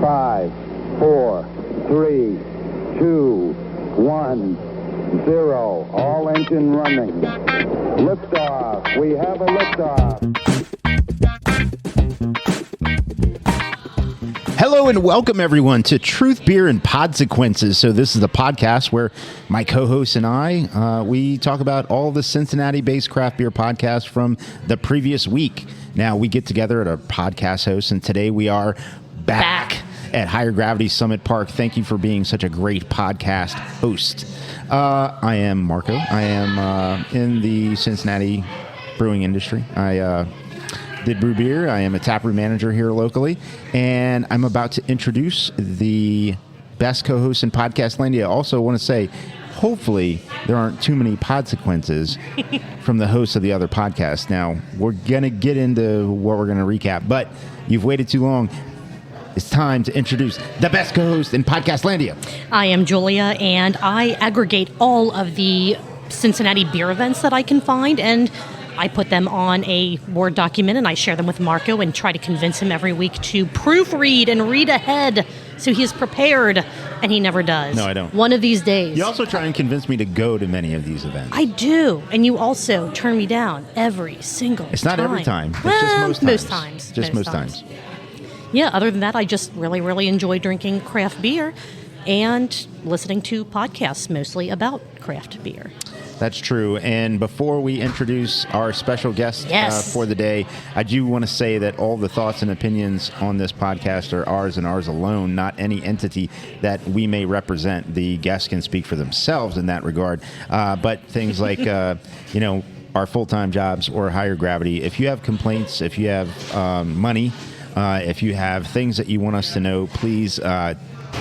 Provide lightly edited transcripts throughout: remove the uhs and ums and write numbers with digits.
5, 4, 3, 2, 1, 0. All engine running. Liftoff. We have a liftoff. Hello and welcome everyone to Truth, Beer, and Podsequences. So this is the podcast where my co-host and I, we talk about all the Cincinnati-based craft beer podcasts from the previous week. Now we get together at our podcast host, and today we are back at Higher Gravity Summit Park. Thank you for being such a great podcast host. I am Marco. I am in the Cincinnati brewing industry. I did brew beer. I am a taproom manager here locally, and I'm about to introduce the best co-host in podcast landia. I also want to say, hopefully, there aren't too many podsequences from the hosts of the other podcasts. Now, we're going to get into what we're going to recap, but you've waited too long. It's time to introduce the best co-host in podcast landia. I am Julia, and I aggregate all of the Cincinnati beer events that I can find, and I put them on a Word document, and I share them with Marco and try to convince him every week to proofread and read ahead so he is prepared, and he never does. No, I don't. One of these days. You also try and convince me to go to many of these events. I do, and you also turn me down every single time. It's not every time. It's well, just most times. Just most times. Yeah, other than that, I just really enjoy drinking craft beer and listening to podcasts mostly about craft beer. That's true. And before we introduce our special guest for the day, I do want to say that all the thoughts and opinions on this podcast are ours and ours alone, not any entity that we may represent. The guests can speak for themselves in that regard. But things like, our full-time jobs or Higher Gravity, if you have complaints, if you have money, if you have things that you want us to know, please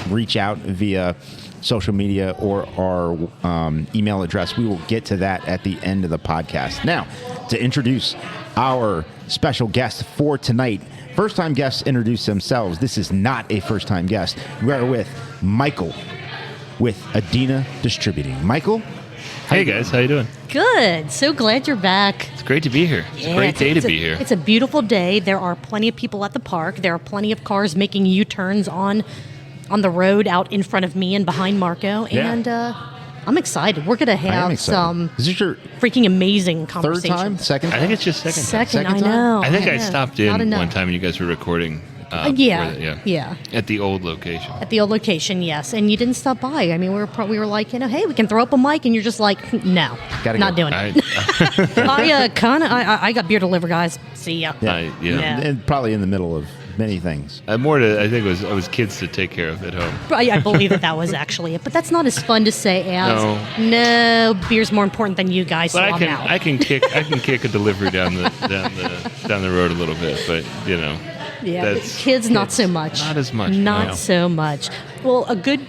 reach out via social media or our email address. We will get to that at the end of the podcast. Now, to introduce our special guest for tonight. First-time guests introduce themselves. This is not a first-time guest. We are with Michael with Adena Distributing. Michael? Hey guys, how you doing? Good. So glad you're back. It's great to be here. It's a great day to be here. It's a beautiful day. There are plenty of people at the park. There are plenty of cars making U-turns on the road out in front of me and behind Marco. Yeah. And I'm excited. We're going to have some Is this your freaking amazing conversations. third time? Second time? I think it's just second time. I know. I think I know. stopped in one time and you guys were recording. Yeah. At the old location. At the old location, yes. And you didn't stop by. I mean, we were like, hey, we can throw up a mic, and you're just like, no, not doing it. I got beer delivered, guys. See ya. Yeah. And probably in the middle of many things. I think it was kids to take care of at home. I believe that was actually it. But that's not as fun to say as, no, beer's more important than you guys, but so I'm out. I can kick a delivery down the road a little bit, but Yeah, kids not so much. Not as much. Not so much. Well, a good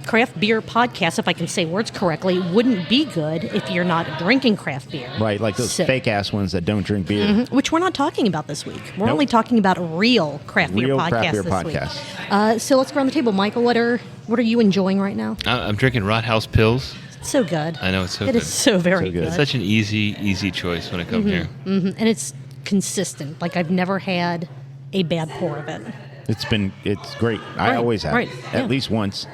craft beer podcast, if I can say words correctly, wouldn't be good if you're not drinking craft beer. Right, like those fake-ass ones that don't drink beer. Mm-hmm, which we're not talking about this week. We're only talking about real craft beer podcasts this week. So let's go around the table. Michael, what are you enjoying right now? I'm drinking Rothaus Pils. So good. I know, it's so good. It is so very good. It's such an easy choice when I come here. Mm-hmm. And it's consistent. Like, I've never had a bad pour of it. It's great. I always have. Right. At least once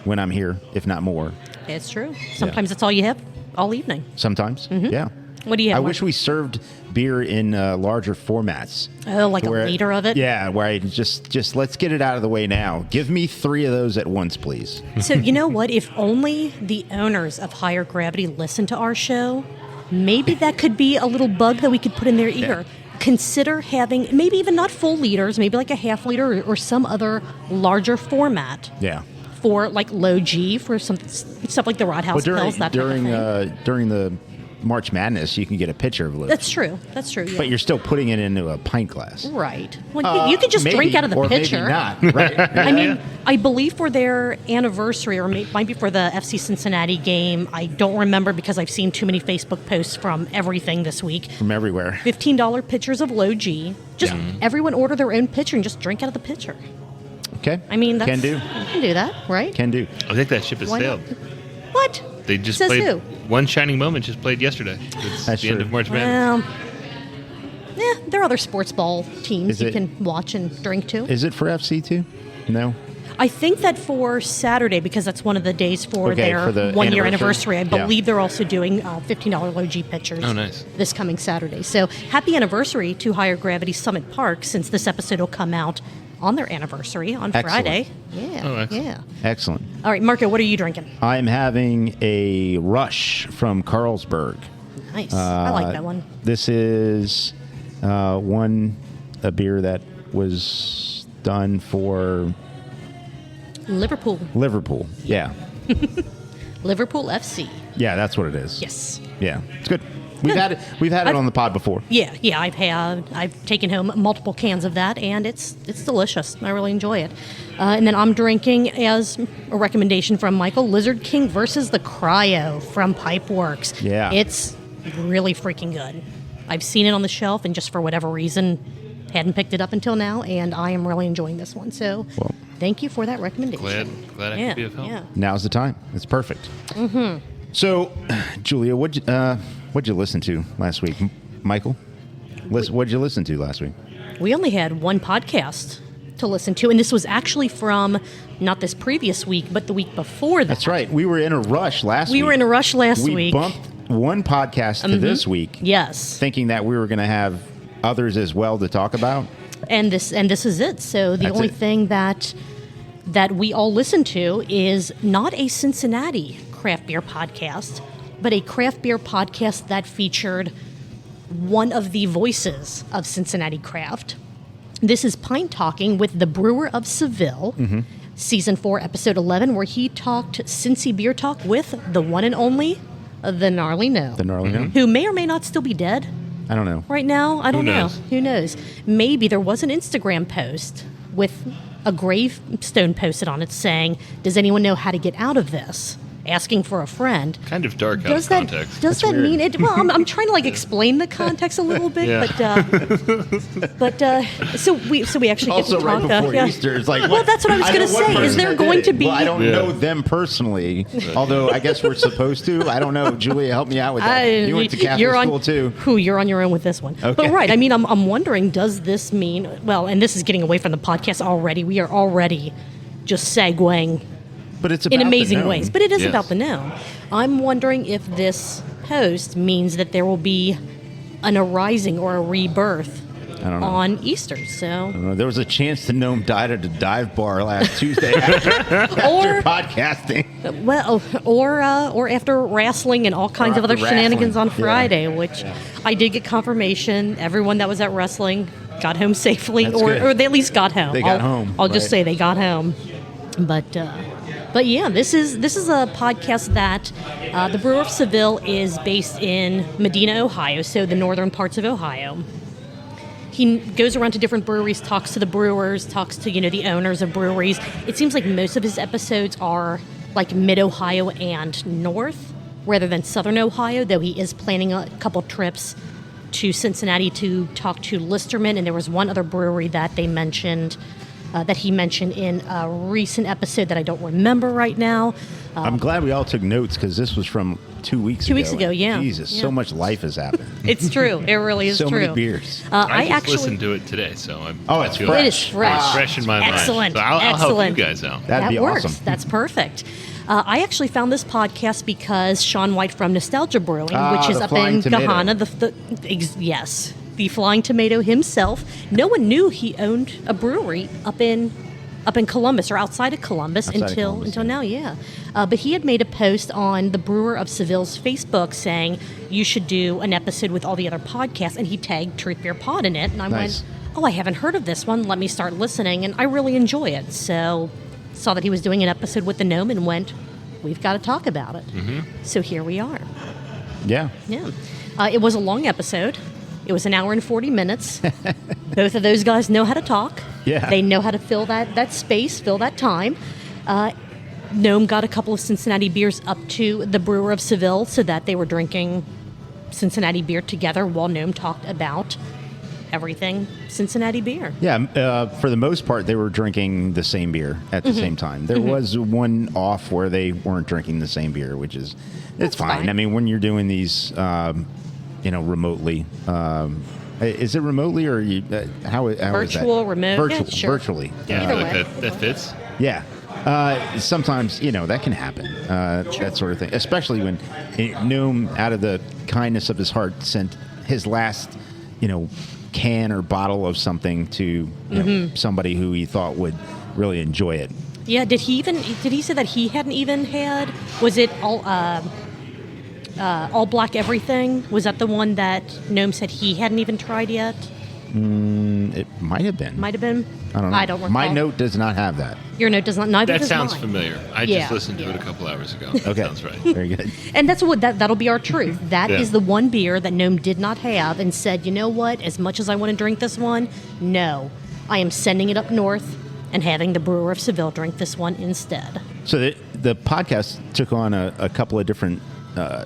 when I'm here, if not more. It's true. Sometimes it's all you have all evening. Sometimes, yeah. What do you have? I wish we served beer in larger formats. Oh, like a liter of it? Yeah, where I just let's get it out of the way now. Give me 3 of those at once, please. So you know what? If only the owners of Higher Gravity listen to our show, maybe that could be a little bug that we could put in their ear. Yeah. Consider having maybe even not full liters, maybe like a half liter or some other larger format. Yeah. For like low G, for some stuff like the Rothaus Pils, that during type of thing. During the March Madness, you can get a pitcher of low. That's true. Yeah. But you're still putting it into a pint glass. Right. Well, you can just drink out of the pitcher. Maybe not. Right. I mean, I believe for their anniversary, or might be for the FC Cincinnati game. I don't remember because I've seen too many Facebook posts from everything this week. From everywhere. $15 pitchers of low G. Just everyone order their own pitcher and just drink out of the pitcher. Okay. I mean, can do. You can do that, right? Can do. I think that ship has sailed. What? They just Says played. Who? One shining moment just played yesterday. It's That's the true. end of March Madness. Well, there are other sports ball teams you it- can watch and drink to. Is it for FC too? No. I think that for Saturday, because that's one of the days for Okay, their for the 1-year anniversary? anniversary, I believe they're also doing $15 low G pitchers Oh, nice. this coming Saturday. So happy anniversary to Higher Gravity Summit Park, since this episode will come out on their anniversry on Excellent. Friday. Yeah, Oh, excellent. yeah. Excellent. All right, Marco, what are you drinking? I'm having a Rush from Carlsberg. Nice. I like that one. This is a beer that was done for Liverpool Yeah. FC. Yeah, that's what it is. Yes. Yeah. It's good. We've Good. had it I've- on the pod before. Yeah, I've taken home multiple cans of that, and it's delicious. I really enjoy it. And then I'm drinking, as a recommendation from Michael, Lizard King versus the Cryo from Pipeworks. Yeah. It's really freaking good. I've seen it on the shelf, and just for whatever reason, hadn't picked it up until now, and I am really enjoying this one. So, Well, thank you for that recommendation. Glad I could be of help. Yeah. now's the time. It's perfect. Mm-hmm. So, Julia, what'd you listen to last week? Michael, what'd you listen to last week? We only had one podcast to listen to, and this was actually from not this previous week, but the week before that. That's right. We were in a rush last week. We were in a rush last We week. bumped one podcast to this week, Yes. thinking that we were going to have others as well to talk about. And this is it. So the That's only it. thing that we all listen to is not a Cincinnati craft beer podcast, but a craft beer podcast that featured one of the voices of Cincinnati craft. This is Pint Talking with the Brewer of Seville, Season 4, Episode 11, where he talked Cincy beer talk with the one and only, the Gnarly Gnome. The Gnarly Gnome? Who may or may not still be dead I don't know. right now. I don't know. knows? Who knows? Maybe there was an Instagram post with a gravestone posted on it saying, "Does anyone know how to get out of this?" Asking for a friend. Kind of dark out Does of that context. does that weird. mean it? Well, I'm trying to explain the context a little bit, Yeah. but so we actually Also, get to right talk. before Easter, it's like, well, that's what I was going know to one say. Is person there that going did to it. be? Well, I don't Yeah. know them personally, although I guess we're supposed to. I don't know. Julia, help me out with that. You went to Catholic you're on, school too. You're on your own with this one. Okay. But right, I mean, I'm wondering, does this mean? Well, and this is getting away from the podcast already. We are already just segueing But it's about in the amazing gnome. ways. But it is Yes. about the gnome. I'm wondering if this post means that there will be an arising or a rebirth I don't know. on Easter. So, There was a chance the gnome died at a dive bar last Tuesday after or podcasting. well, or after wrestling and all kinds of after other shenanigans wrestling. on Friday, which I did get confirmation. Everyone that was at wrestling got home safely, That's good. or they at least got home. They got home, I'll just right. say they got home. But yeah, this is a podcast that the Brewer of Seville is based in Medina, Ohio, so the northern parts of Ohio. He goes around to different breweries, talks to the brewers, talks to the owners of breweries. It seems like most of his episodes are like mid-Ohio and north, rather than southern Ohio. Though he is planning a couple trips to Cincinnati to talk to Listerman, and there was one other brewery that they mentioned. That he mentioned in a recent episode that I don't remember right now. I'm glad we all took notes because this was from 2 weeks ago. 2 weeks ago, yeah. Jesus, Yeah. so much life has happened. It's true. It really is so true. many beers. I just actually listened to it today, so I'm. Oh, it's I feel fresh. It is fresh. It's fresh in my Excellent. mind. So I'll help Excellent. you guys out. That'd that be works. awesome. That's perfect. I actually found this podcast because Sean White from Nostalgia Brewing, which is the up Flying in Tomato. Gahanna, yes, the Flying Tomato himself. No one knew he owned a brewery up in Columbus or outside of Columbus Outside of until Columbus, now, yeah. But he had made a post on the Brewer of Seville's Facebook saying you should do an episode with all the other podcasts, and he tagged Truth Beer Pod in it, and I Nice. went, oh, I haven't heard of this one. Let me start listening, and I really enjoy it. So saw that he was doing an episode with the gnome and went, we've got to talk about it. Mm-hmm. So here we are. Yeah. Yeah. It was a long episode. It was an hour and 40 minutes. Both of those guys know how to talk. Yeah. They know how to fill that space, fill that time. Gnome got a couple of Cincinnati beers up to the Brewer of Seville so that they were drinking Cincinnati beer together while Gnome talked about everything Cincinnati beer. Yeah, for the most part, they were drinking the same beer at the same time. There was one off where they weren't drinking the same beer, which is, it's That's fine. fine. I mean, when you're doing these, remotely, Is it remotely or you, how is that? Virtual, remote? Virtual, Yeah, sure. virtually. Yeah, I Either feel like way. that fits. Yeah. Sometimes, that can happen, that sort of thing, especially when Gnome, out of the kindness of his heart, sent his last, can or bottle of something to somebody who he thought would really enjoy it. Yeah, did he say that he hadn't even had, was it all black everything? Was that the one that Gnome said he hadn't even tried yet? It might have been. Might have been. I don't know. I don't recall. My note does not have that. Your note does not. Neither That does sounds mine. familiar. I Yeah. just listened to it a couple hours ago. That Okay. sounds right. Very good. And that's what that'll be our truth. That is Yeah. the one beer that Gnome did not have and said, you know what? As much as I want to drink this one, no, I am sending it up north and having the Brewer of Seville drink this one instead. So the podcast took on a couple of different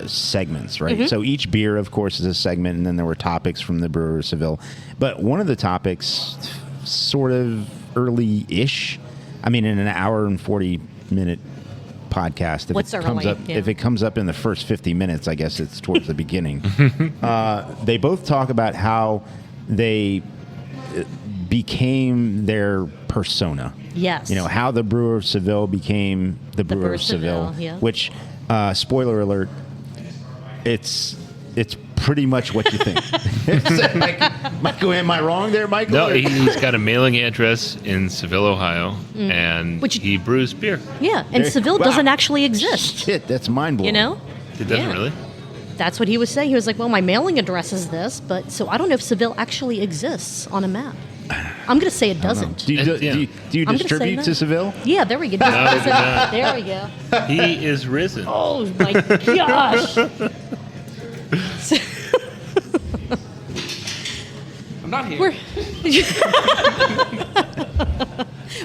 segments, right? So each beer, of course, is a segment, and then there were topics from the Brewer of Seville. But one of the topics, sort of early-ish, I mean, in an hour and 40-minute podcast, What's early? Yeah. if it comes up in the first 50 minutes, I guess it's towards the beginning. They both talk about how they became their persona. Yes. How the Brewer of Seville became the Brewer of Seville, yeah. which, spoiler alert, it's pretty much what you think. Michael, am I wrong there, Michael? No, he's got a mailing address in Seville, Ohio, and Which- he brews beer. Yeah, and There- Seville wow. doesn't actually exist. Shit, that's mind-blowing. It doesn't Yeah. really? That's what he was saying. He was like, well, my mailing address is this, but so I don't know if Seville actually exists on a map. I'm going to say it doesn't. Do you, do, Yeah. do you, do you I'm gonna say distribute no. to Seville? Yeah, there we go. No, I did not. There we go. He is risen. Oh my gosh. I'm not here.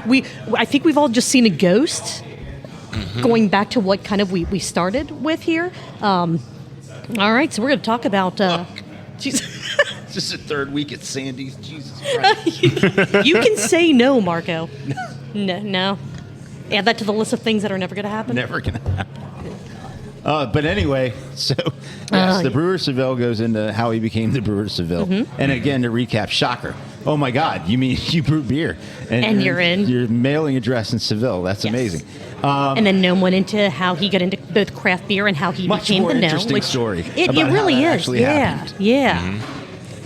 We're I think we've all just seen a ghost. Going back to what kind of we started with here. All right, so we're going to talk about. Jesus. This is the third week at Sandy's. Jesus Christ. You can say no, Marco. No. Add that to the list of things that are never going to happen. Never gonna happen. But anyway, so yes, the Brewer of Seville goes into how he became the Brewer of Seville. And again, to recap, shocker. Oh my God, you mean you brew beer. And you're in. Your mailing address in Seville. That's Yes. amazing. And then Gnome went into how he got into both craft beer and how he Much became more the Gnome. interesting story It about how really that is. actually Yeah. happened. Yeah.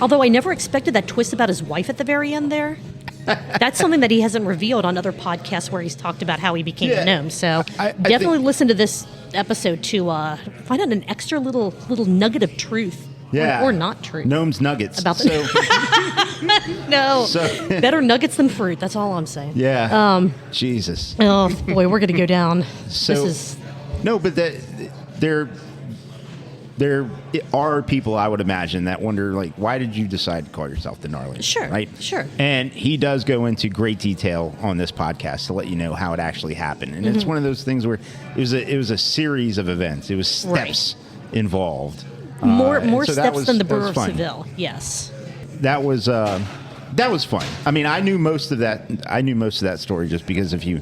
Although I never expected that twist about his wife at the very end there. That's something that he hasn't revealed on other podcasts where he's talked about how he became Yeah. the Gnome. So I definitely think- listen to this episode to find out an extra little nugget of truth. Yeah. Or not truth. Gnome's Nuggets. About the- No. So- Better nuggets than fruit. That's all I'm saying. yeah. Jesus. Oh, boy, we're going to go down. So This is. no, but there are people, I would imagine, that wonder, like, why did you decide to call yourself the Gnarly? Sure, Right? sure. And he does go into great detail on this podcast to let you know how it actually happened. And it's one of those things where it was a series of events. It was steps involved. More and so that steps was- than the that was Brewer of fun. Seville. Yes. That was fun. I mean, I knew most of that story just because if you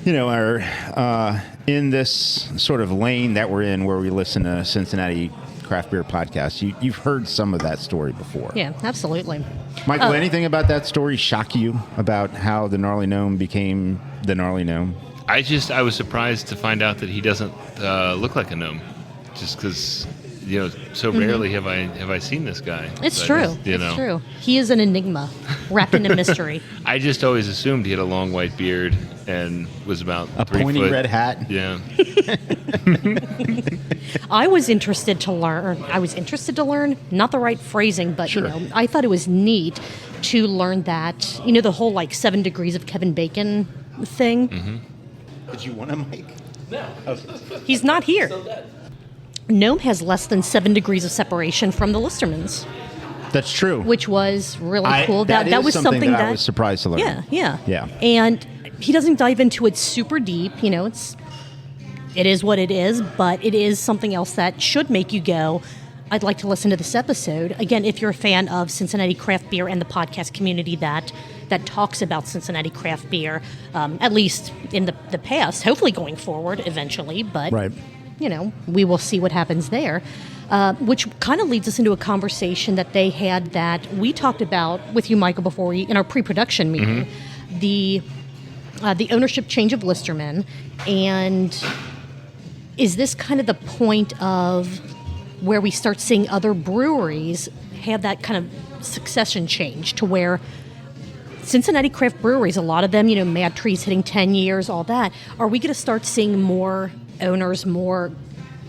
are in this sort of lane that we're in where we listen to Cincinnati craft beer podcasts, you've heard some of that story before. Yeah, absolutely. Michael, anything about that story shock you about how the Gnarly Gnome became the Gnarly Gnome? I was surprised to find out that he doesn't look like a gnome, just because so rarely have I seen this guy. It's So I true. just, It's true. He is an enigma wrapped in a mystery. I just always assumed he had a long white beard and was about A 3 pointy foot. red hat. Yeah. I was interested to learn. Not the right phrasing, but Sure. I thought it was neat to learn that the whole like 7 degrees of Kevin Bacon thing. Did you want a mic? He's not here. Gnome has less than 7 degrees of separation from the Listermans, That's true. which was really cool. That That is was something that I was surprised to learn. Yeah. And he doesn't dive into it super deep. It is what it is, but it is something else that should make you go, I'd like to listen to this episode. Again, if you're a fan of Cincinnati craft beer and the podcast community that talks about Cincinnati craft beer, at least in the past, hopefully going forward eventually, but Right. we will see what happens there. which kind of leads us into a conversation that they had that we talked about with you, Michael, before in our pre-production meeting, the ownership change of Listerman, and is this kind of the point of where we start seeing other breweries have that kind of succession change to where Cincinnati craft breweries, a lot of them, Mad Tree's hitting 10 years, all that. Are we going to start seeing more owners, more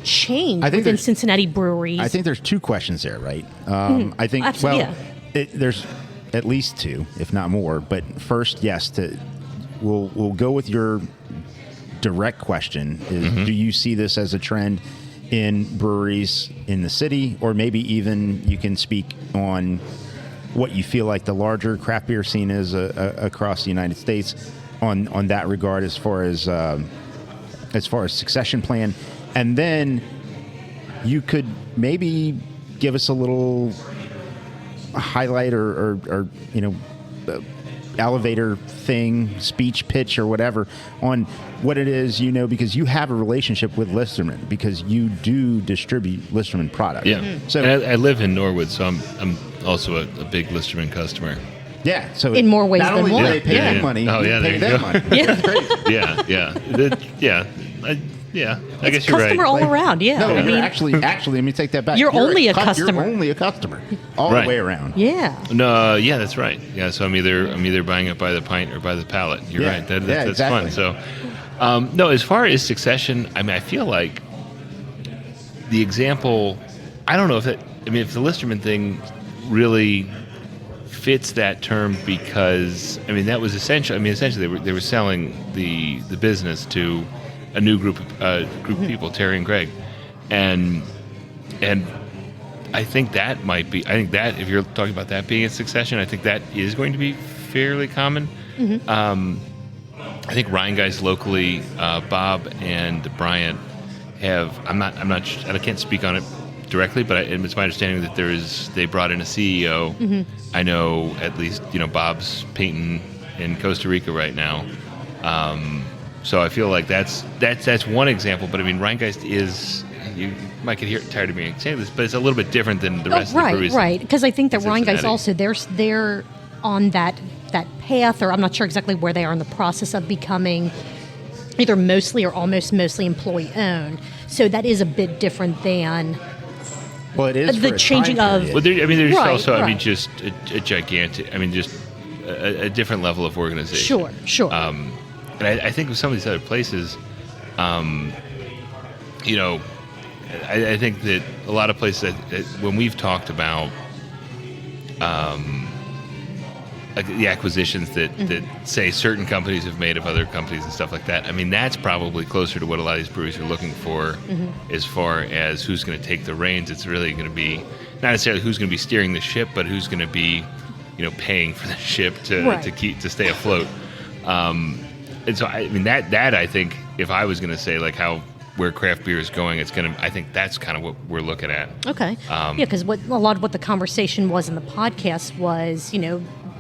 change within Cincinnati breweries? I think there's two questions there, right? I think, there's at least two, if not more. But first, yes, we'll go with your direct question is, do you see this as a trend in breweries in the city, or maybe even you can speak on what you feel like the larger craft beer scene is across the United States on that regard as far as succession plan. And then you could maybe give us a little highlight or elevator thing, speech pitch or whatever on what it is, because you have a relationship with Listerman, because you do distribute Listerman product. Yeah. So and I live in Norwood, so I'm also a big Listerman customer. Yeah. So in more ways not than only one. do they pay you money, oh, yeah, you pay them money. Yeah. That's great. I guess you're right. Customer all around. Yeah. No, you're actually, let me take that back. You're only a customer. You're only a customer all the way around. Yeah. No, yeah, that's right. Yeah, so I'm either buying it by the pint or by the pallet. You're right. That's exactly. fun. So, no, as far as succession, I feel like the example. I don't know if if the Listerman thing really fits that term, because that was essentially they were selling the business to a new group of people, Terry and Greg, and I think that might be. I think that if you're talking about that being a succession, I think that is going to be fairly common. I think Ryan guys locally, Bob and Bryant have. I can't speak on it directly, but it's my understanding that they brought in a CEO. I know at least Bob's painting in Costa Rica right now. So I feel like that's one example. But Ryan Geist is, you might get tired of me saying this, but it's a little bit different than the rest of the breweries. Right. Because I think that Ryan Geist also they're on that path, or I'm not sure exactly where they are in the process of becoming either mostly or almost mostly employee owned. So that is a bit different than. Well, it is the changing of. Well, there's also just a gigantic. Just a different level of organization. Sure. And I think with some of these other places, I think that a lot of places that when we've talked about the acquisitions that say certain companies have made of other companies and stuff like that, that's probably closer to what a lot of these breweries are looking for as far as who's going to take the reins. It's really going to be not necessarily who's going to be steering the ship, but who's going to be, paying for the ship to stay afloat. And so, that I think, if I was going to say where craft beer is going, I think that's kind of what we're looking at. Okay. Because a lot of what the conversation was in the podcast was,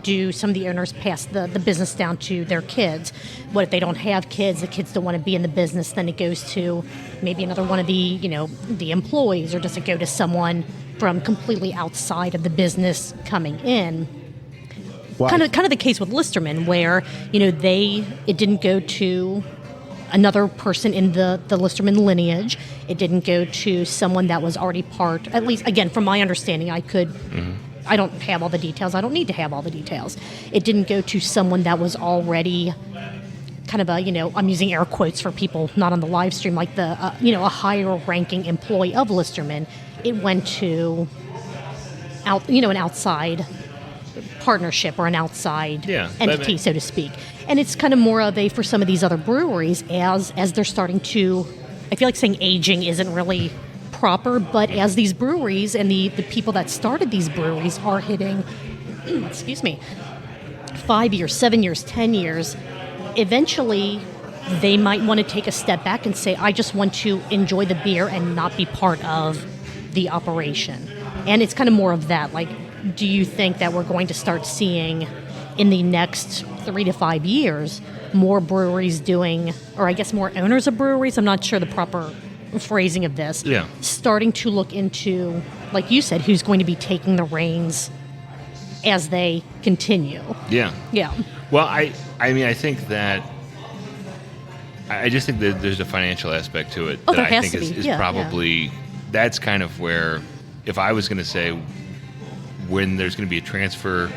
do some of the owners pass the business down to their kids? What if they don't have kids? The kids don't want to be in the business. Then it goes to maybe another one of the, the employees, or does it go to someone from completely outside of the business coming in? Wow. Kind of the case with Listerman, where it didn't go to another person in the Listerman lineage. It didn't go to someone that was already part. At least, again, from my understanding, I don't have all the details. I don't need to have all the details. It didn't go to someone that was already kind of I'm using air quotes for people not on the live stream, like a higher ranking employee of Listerman. It went to an outside partnership or an outside entity, so to speak. And it's kind of more of for some of these other breweries, as they're starting to, I feel like saying aging isn't really proper, but as these breweries and the people that started these breweries are hitting, 5 years, 7 years, 10 years, eventually they might want to take a step back and say, I just want to enjoy the beer and not be part of the operation. And it's kind of more of that, do you think that we're going to start seeing in the next 3 to 5 years more breweries doing, or I guess more owners of breweries? I'm not sure the proper phrasing of this. Yeah. Starting to look into, like you said, who's going to be taking the reins as they continue. Yeah. Yeah. Well, I mean, I think that I just think that there's a financial aspect to it Oh, that there I has think to be. is Yeah, probably that's kind of where, if I was going to say when there's going to be a transfer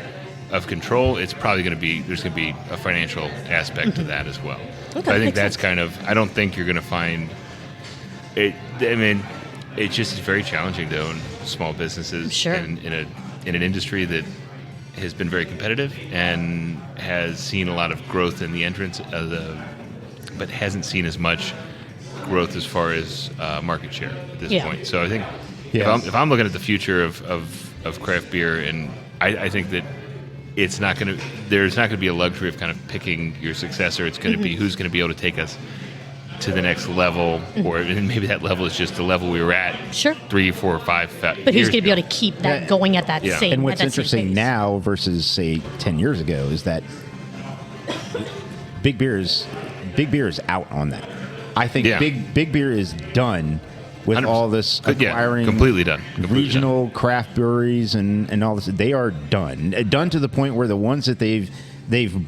of control, it's probably going to be there's going to be a financial aspect to that as well. Okay, So I think makes that's sense. kind of I don't think you're going to find it. I mean, it's just very challenging to own small businesses Sure. in an industry that has been very competitive and has seen a lot of growth in the entrance of but hasn't seen as much growth as far as market share at this Yeah. point. So I think Yes. if I'm looking at the future of craft beer, and I think that there's not going to be a luxury of kind of picking your successor. It's going to be who's going to be able to take us to the next level, or and maybe that level is just the level we were at Sure. 3, 4, 5 But who's years going to be ago. able to keep that Yeah. going at that Yeah. same And what's at that same interesting pace? now versus say 10 years ago is that big beer is out on that. I think Yeah. big beer is done with 100%. all this acquiring completely done. Completely regional craft breweries and all this. They are done to the point where the ones that they've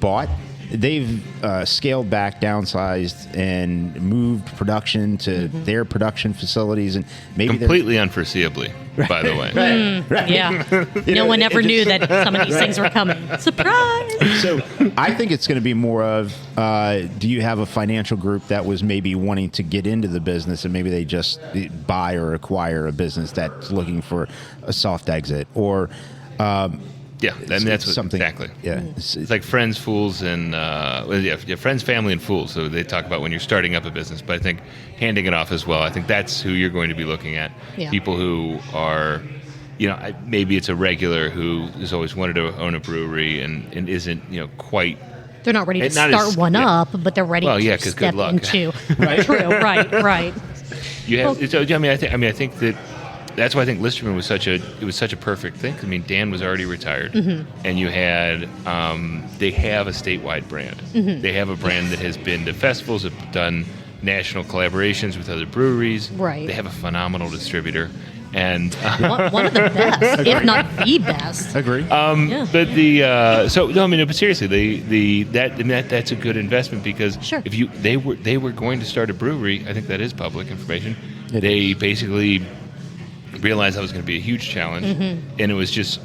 bought, they've scaled back, downsized, and moved production to their production facilities, and maybe they're- completely unforeseeably, by the way. Yeah. You No know, one ever it knew just- that some of these things were coming. Surprise! So I think it's going to be more of, do you have a financial group that was maybe wanting to get into the business and maybe they just buy or acquire a business that's looking for a soft exit, or Yeah, I mean, that's what, something exactly. Yeah, It's like friends, fools, and friends, family, and fools. So they talk about when you're starting up a business, but I think handing it off as well. I think that's who you're going to be looking at. Yeah. People who are, maybe it's a regular who has always wanted to own a brewery and isn't, quite. They're not ready to Not start as- one yeah. up, but they're ready Well, yeah, to 'cause good step luck. into. True. Right. You have. Well- So, I think that. That's why I think Listerman was such a perfect thing. I mean, Dan was already retired, and you had they have a statewide brand. They have a brand that has been to festivals, have done national collaborations with other breweries. Right. They have a phenomenal distributor, and One of the best, if not the best. agree. Yeah. but but seriously, that's a good investment because Sure. if they were going to start a brewery, I think that is public information. It They basically realized that was going to be a huge challenge, and it was just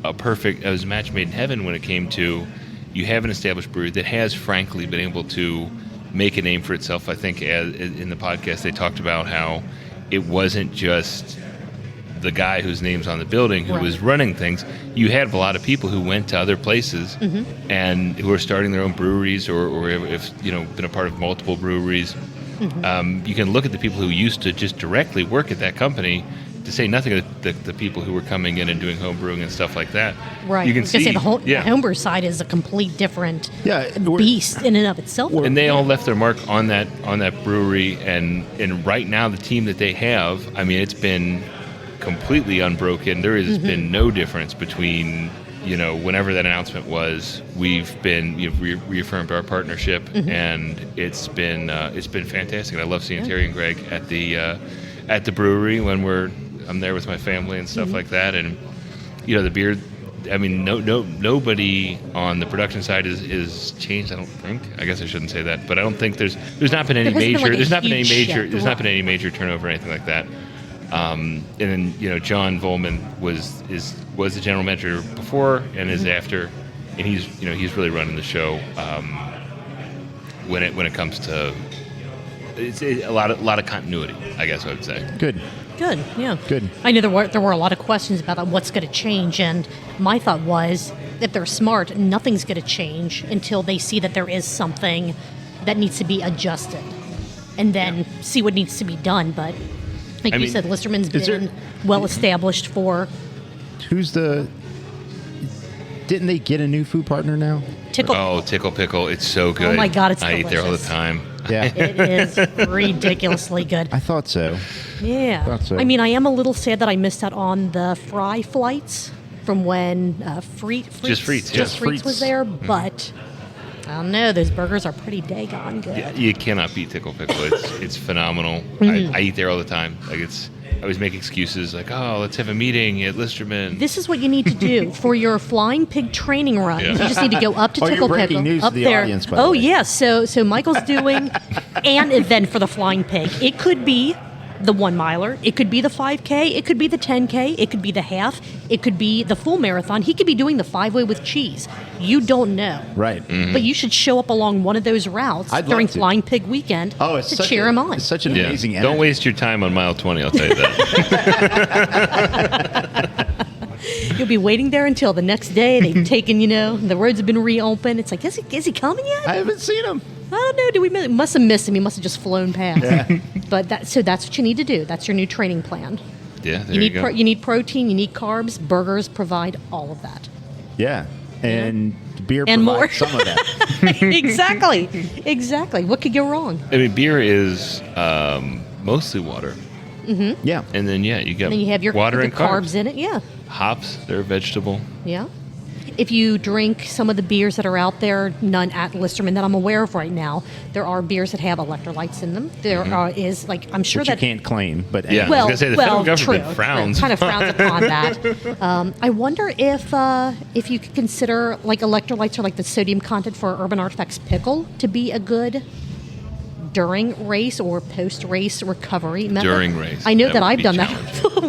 it was a match made in heaven when it came to you have an established brewery that has frankly been able to make a name for itself. I think in the podcast they talked about how it wasn't just the guy whose name's on the building who Right. was running things. You had a lot of people who went to other places and who are starting their own breweries or if been a part of multiple breweries. You can look at the people who used to just directly work at that company, to say nothing of the people who were coming in and doing home brewing and stuff like that. Right. You can I was gonna see say the homebrew side is a complete different beast in and of itself. and they all left their mark on that brewery, and right now the team that they have, I mean, it's been completely unbroken. There has been no difference between whenever that announcement was. We've been reaffirmed our partnership, and it's been fantastic. I love seeing Terry and Greg at the brewery when I'm there with my family and stuff like that, and the beer. I mean, nobody on the production side is changed. I don't think. I guess I shouldn't say that, but I don't think there's not been any There hasn't been, major. like, a There's not been any huge major. shift. There's not been any major turnover or anything like that. And then John Volman was the general manager before and is after, and he's really running the show when it comes to it's a lot of continuity. I guess I would say. Good. Good, yeah. Good. I knew there were a lot of questions about what's going to change, and my thought was, if they're smart, nothing's going to change until they see that there is something that needs to be adjusted, and then see what needs to be done. But like you said, Listerman's is there- been well established for Didn't they get a new food partner now? Tickle. Oh, Tickle Pickle! It's so good. Oh my God, it's I eat there all the delicious. time. Yeah, It is ridiculously good. I thought so. Yeah. Thought so. I mean, I am a little sad that I missed out on the fry flights from when Just Frites, yeah. Just Frites was Frites. there, but I don't know. Those burgers are pretty daggone good. Yeah, you cannot beat Tickle Pickle. It's phenomenal. I eat there all the time. Like I always make excuses like, oh, let's have a meeting at Listerman. This is what you need to do for your flying pig training run. Yeah. You just need to go up to Oh, you're Tickle breaking Pickle, news up to the there. audience, by the Oh way. yes, so Michael's doing an event for the flying pig. It could be the 1 miler, it could be the 5K, it could be the 10K, it could be the half, it could be the full marathon. He could be doing the 5-way with cheese. You don't know. Right. But you should show up along one of those routes I'd during love to. Flying Pig weekend Oh, it's to such cheer him on. It's such an Yeah. amazing Don't energy. waste your time on mile 20, I'll tell you that. You'll be waiting there until the next day. They've taken, the roads have been reopened. It's like, is he coming yet? I haven't seen him. I don't know. Must have missed him. He must have just flown past. But that's what you need to do. That's your new training plan. Yeah, there you go. You need protein. You need carbs. Burgers provide all of that. Yeah. And beer And more. provides some of that. Exactly. What could go wrong? I mean, beer is mostly water. Yeah. And then, you got Then you have your water the and carbs. in it. Yeah. Hops, they're a vegetable. Yeah. If you drink some of the beers that are out there, none at Listerman that I'm aware of right now, there are beers that have electrolytes in them. There is, I'm sure Which that you can't claim, but Yeah. anyway. I was gonna say, the federal government true, frowns. kind of frowns upon that. I wonder if you could consider electrolytes or the sodium content for Urban Artifacts pickle to be a good during race or post race recovery method. During race. I know That that would I've be done that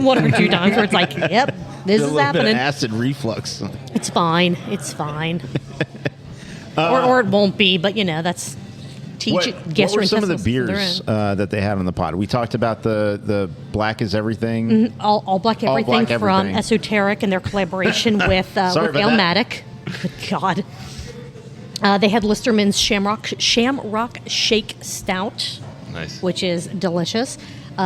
one or two times where it's like, yep, this a is little bit of happening. acid reflux. It's fine. Or it won't be, but that's What were some of the beers own. that they had on the pod? We talked about the Black is Everything. All Black Everything Black from Everything. Esoteric and their collaboration with Sorry about that. Elmatic. Good God. They had Listerman's Shamrock Shake Stout, Nice. which is delicious.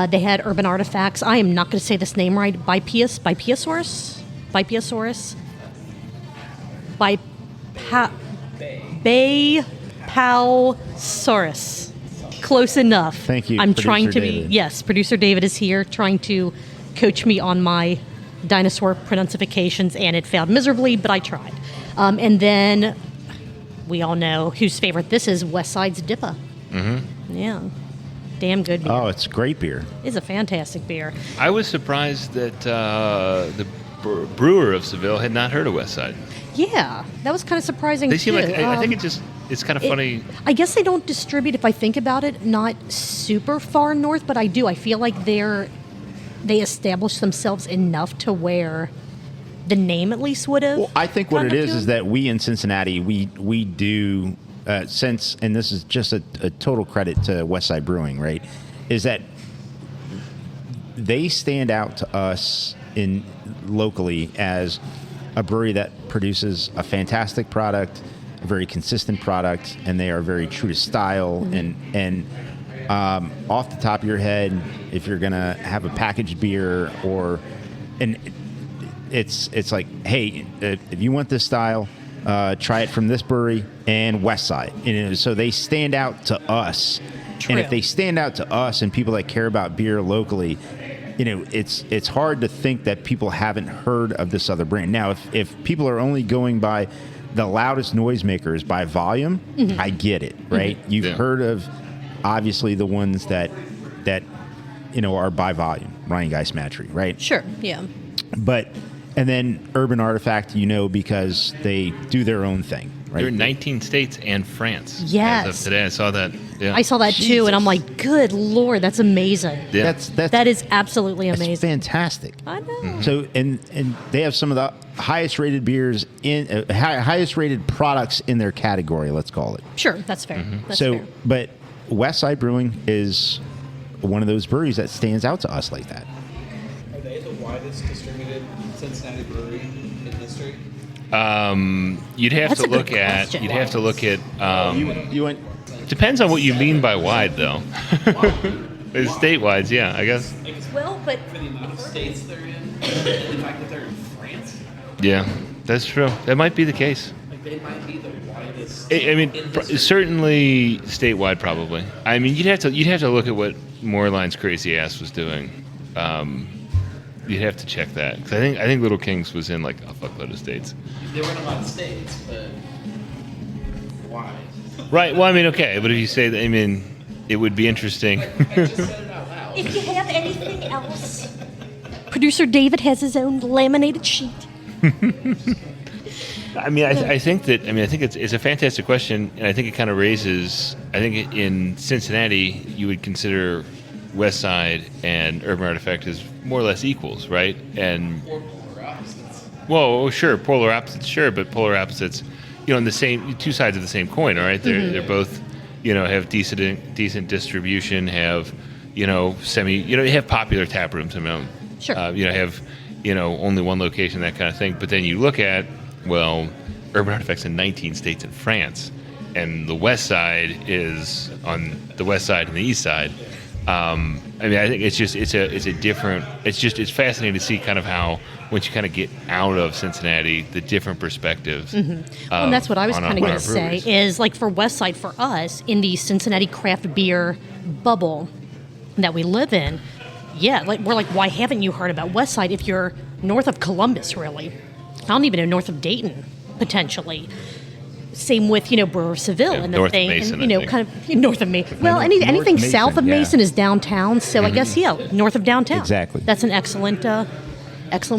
They had Urban Artifacts. I am not going to say this name right. Bipiosaurus. Baypausaurus. Close enough. Thank you, I'm Producer trying to David. be. Yes, producer David is here trying to coach me on my dinosaur pronunciations, and it failed miserably, but I tried. And then we all know whose favorite this is, West Side's Dippa. Mm-hmm. Yeah. Damn good beer. Oh, it's great beer. It's a fantastic beer. I was surprised that the Brewer of Seville had not heard of West Side. Yeah, that was kind of surprising They too. seem like, I think it's kind of funny. I guess they don't distribute, if I think about it, not super far north, but I do. I feel like they established themselves enough to where the name at least would have. Well, I think what it gotten up is to that we in Cincinnati, we do, since, and this is just a total credit to West Side Brewing, right, is that they stand out to us locally as a brewery that produces a fantastic product, a very consistent product, and they are very true to style. Mm-hmm. And off the top of your head, if you're gonna have a packaged beer it's like, hey, if you want this style, try it from this brewery and West Side. So they stand out to us. True. And if they stand out to us and people that care about beer locally, it's hard to think that people haven't heard of this other brand. Now, if people are only going by the loudest noisemakers by volume, I get it, right? Mm-hmm. You've Yeah. heard of, obviously, the ones that are by volume, Ryan Geist Matry, right? Sure, yeah. And then Urban Artifact, because they do their own thing, right? They're in 19 states and France. Yes. As of today, I saw that. Yeah. I saw that too, and I'm like, good Lord, that's amazing. Yeah. That is absolutely that's amazing. fantastic. I know. So and they have some of the highest rated beers highest rated products in their category. Let's call it. Sure, that's fair. That's So, fair. but West Side Brewing is one of those breweries that stands out to us like that. Are they the widest distributed Cincinnati brewery in history? You'd have That's to a good look at. question. You'd have to look at. You went. Depends on what you mean by wide, though. It's statewide, yeah, I guess. Well, but For the amount of states they're in, and the fact that they're in France, Yeah, that's true. That might be the case. they might be the widest. I mean, in history. certainly statewide, probably. I mean, you'd have to look at what Moorline's Crazy Ass was doing. You'd have to check that, because I think Little Kings was in like a fuckload of states. They were in a lot of states, but why. Right. Well, I mean, okay, but if you say that, I mean, it would be interesting. I just said it out loud. If you have anything else, producer David has his own laminated sheet. I mean, I think that. I mean, I think it's a fantastic question, and I think it kind of raises. I think in Cincinnati, you would consider West Side and Urban Artifact as more or less equals, right? And Or polar opposites. well, sure, polar opposites, sure, but polar opposites, in the same two sides of the same coin, all right? They're both, have decent distribution, have, have popular tap rooms. I mean, Sure. Have, only one location, that kind of thing. But then you look at, well, Urban Artifacts in 19 states in France, and the West Side is on the West Side and the East Side. I mean, I think it's fascinating to see kind of how, once you kind of get out of Cincinnati, the different perspectives. Well, and that's what I was kind of going to say breweries. is like for West Side, for us, in the Cincinnati craft beer bubble that we live in, yeah, like we're like, why haven't you heard about West Side if you're north of Columbus, really? I don't even know north of Dayton, potentially. Same with, Brewer of Seville and the north of thing, Mason, and, I think. kind of north of Mason. Well, North anything Mason, south of yeah. Mason is downtown, so I guess, north of downtown. Exactly. That's an excellent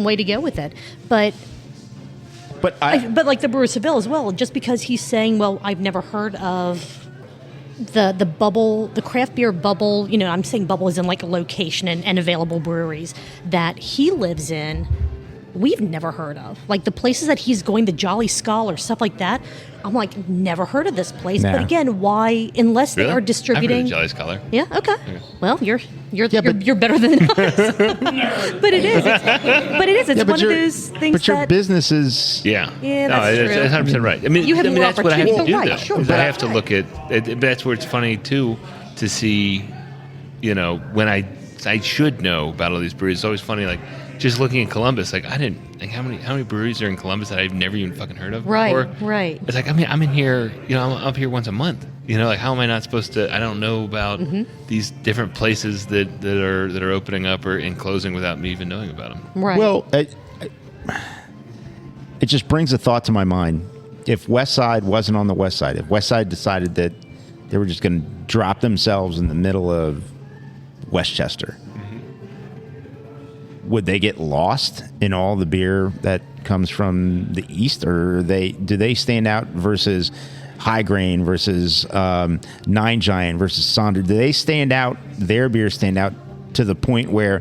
way to go with it. But But but like the Brewer of Seville as well, just because he's saying, well, I've never heard of the bubble, the craft beer bubble, I'm saying bubble is in like a location and available breweries that he lives in, we've never heard of. Like the places that he's going, the Jolly Skull or stuff like that, I'm like, never heard of this place. Nah. But again, why, unless Really? they are distributing... I've heard of Jolly's Color. Yeah, okay. Well, you're but- better than us. But it is. It's one of those things but your that... business is Yeah. Yeah, no, that's that's true. 100% right. I mean, You have more that's what I have to opportunity. do, Right, though. sure, is but I have to right. look at it. That's where it's funny, too, to see, when I should know about all these breweries. It's always funny, like, just looking at Columbus, like, I didn't, like, how many breweries are in Columbus that I've never even fucking heard of before? Right. It's like, I'm in here, I'm up here once a month. Like, how am I not supposed to, I don't know about these different places that are opening up or in closing without me even knowing about them. Right. well. It just brings a thought to my mind. If West Side wasn't on the West Side, if West Side decided that they were just going to drop themselves in the middle of Westchester, would they get lost in all the beer that comes from the East, or do they stand out versus High Grain versus Nine Giant versus Sonder? Do they stand out? Their beers stand out to the point where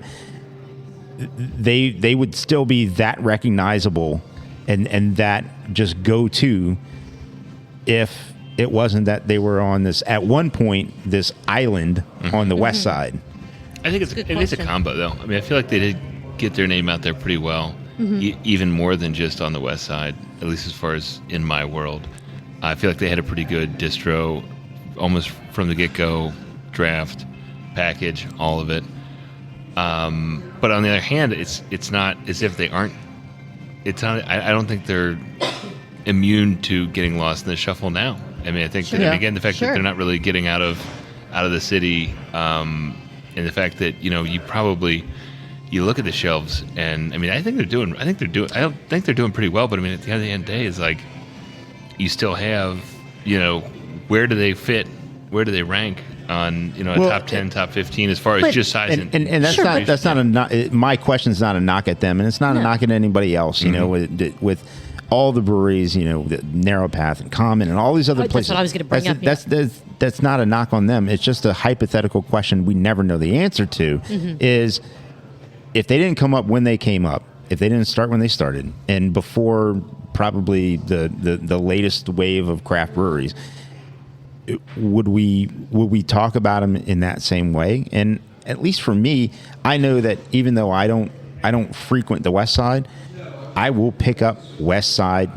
they would still be that recognizable and that just go to if it wasn't that they were on this at one point this island on the West Side. I think Good it is a question. combo, though. I mean, I feel like they did get their name out there pretty well, even more than just on the West Side, at least as far as in my world. I feel like they had a pretty good distro, almost from the get-go, draft, package, all of it. But on the other hand, it's not as if they aren't. It's not. I don't think they're immune to getting lost in the shuffle now. I mean, I think that, and again, the fact that they're not really getting out of the city, and the fact that you look at the shelves, and I mean, I don't think they're doing pretty well. But I mean, at the end of the day, it's like you still have, where do they fit? Where do they rank on a top 10, top 15 as far as just size and that's not my question's not a knock at them, and it's not a knock at anybody else. With all the breweries, the Narrow Path and Common and all these other places. That's what I was going to bring up. That's not a knock on them. It's just a hypothetical question we never know the answer to. Is if they didn't come up when they came up, if they didn't start when they started, and before probably the latest wave of craft breweries, would we talk about them in that same way? And at least for me, I know that even though I don't frequent the West Side, I will pick up West Side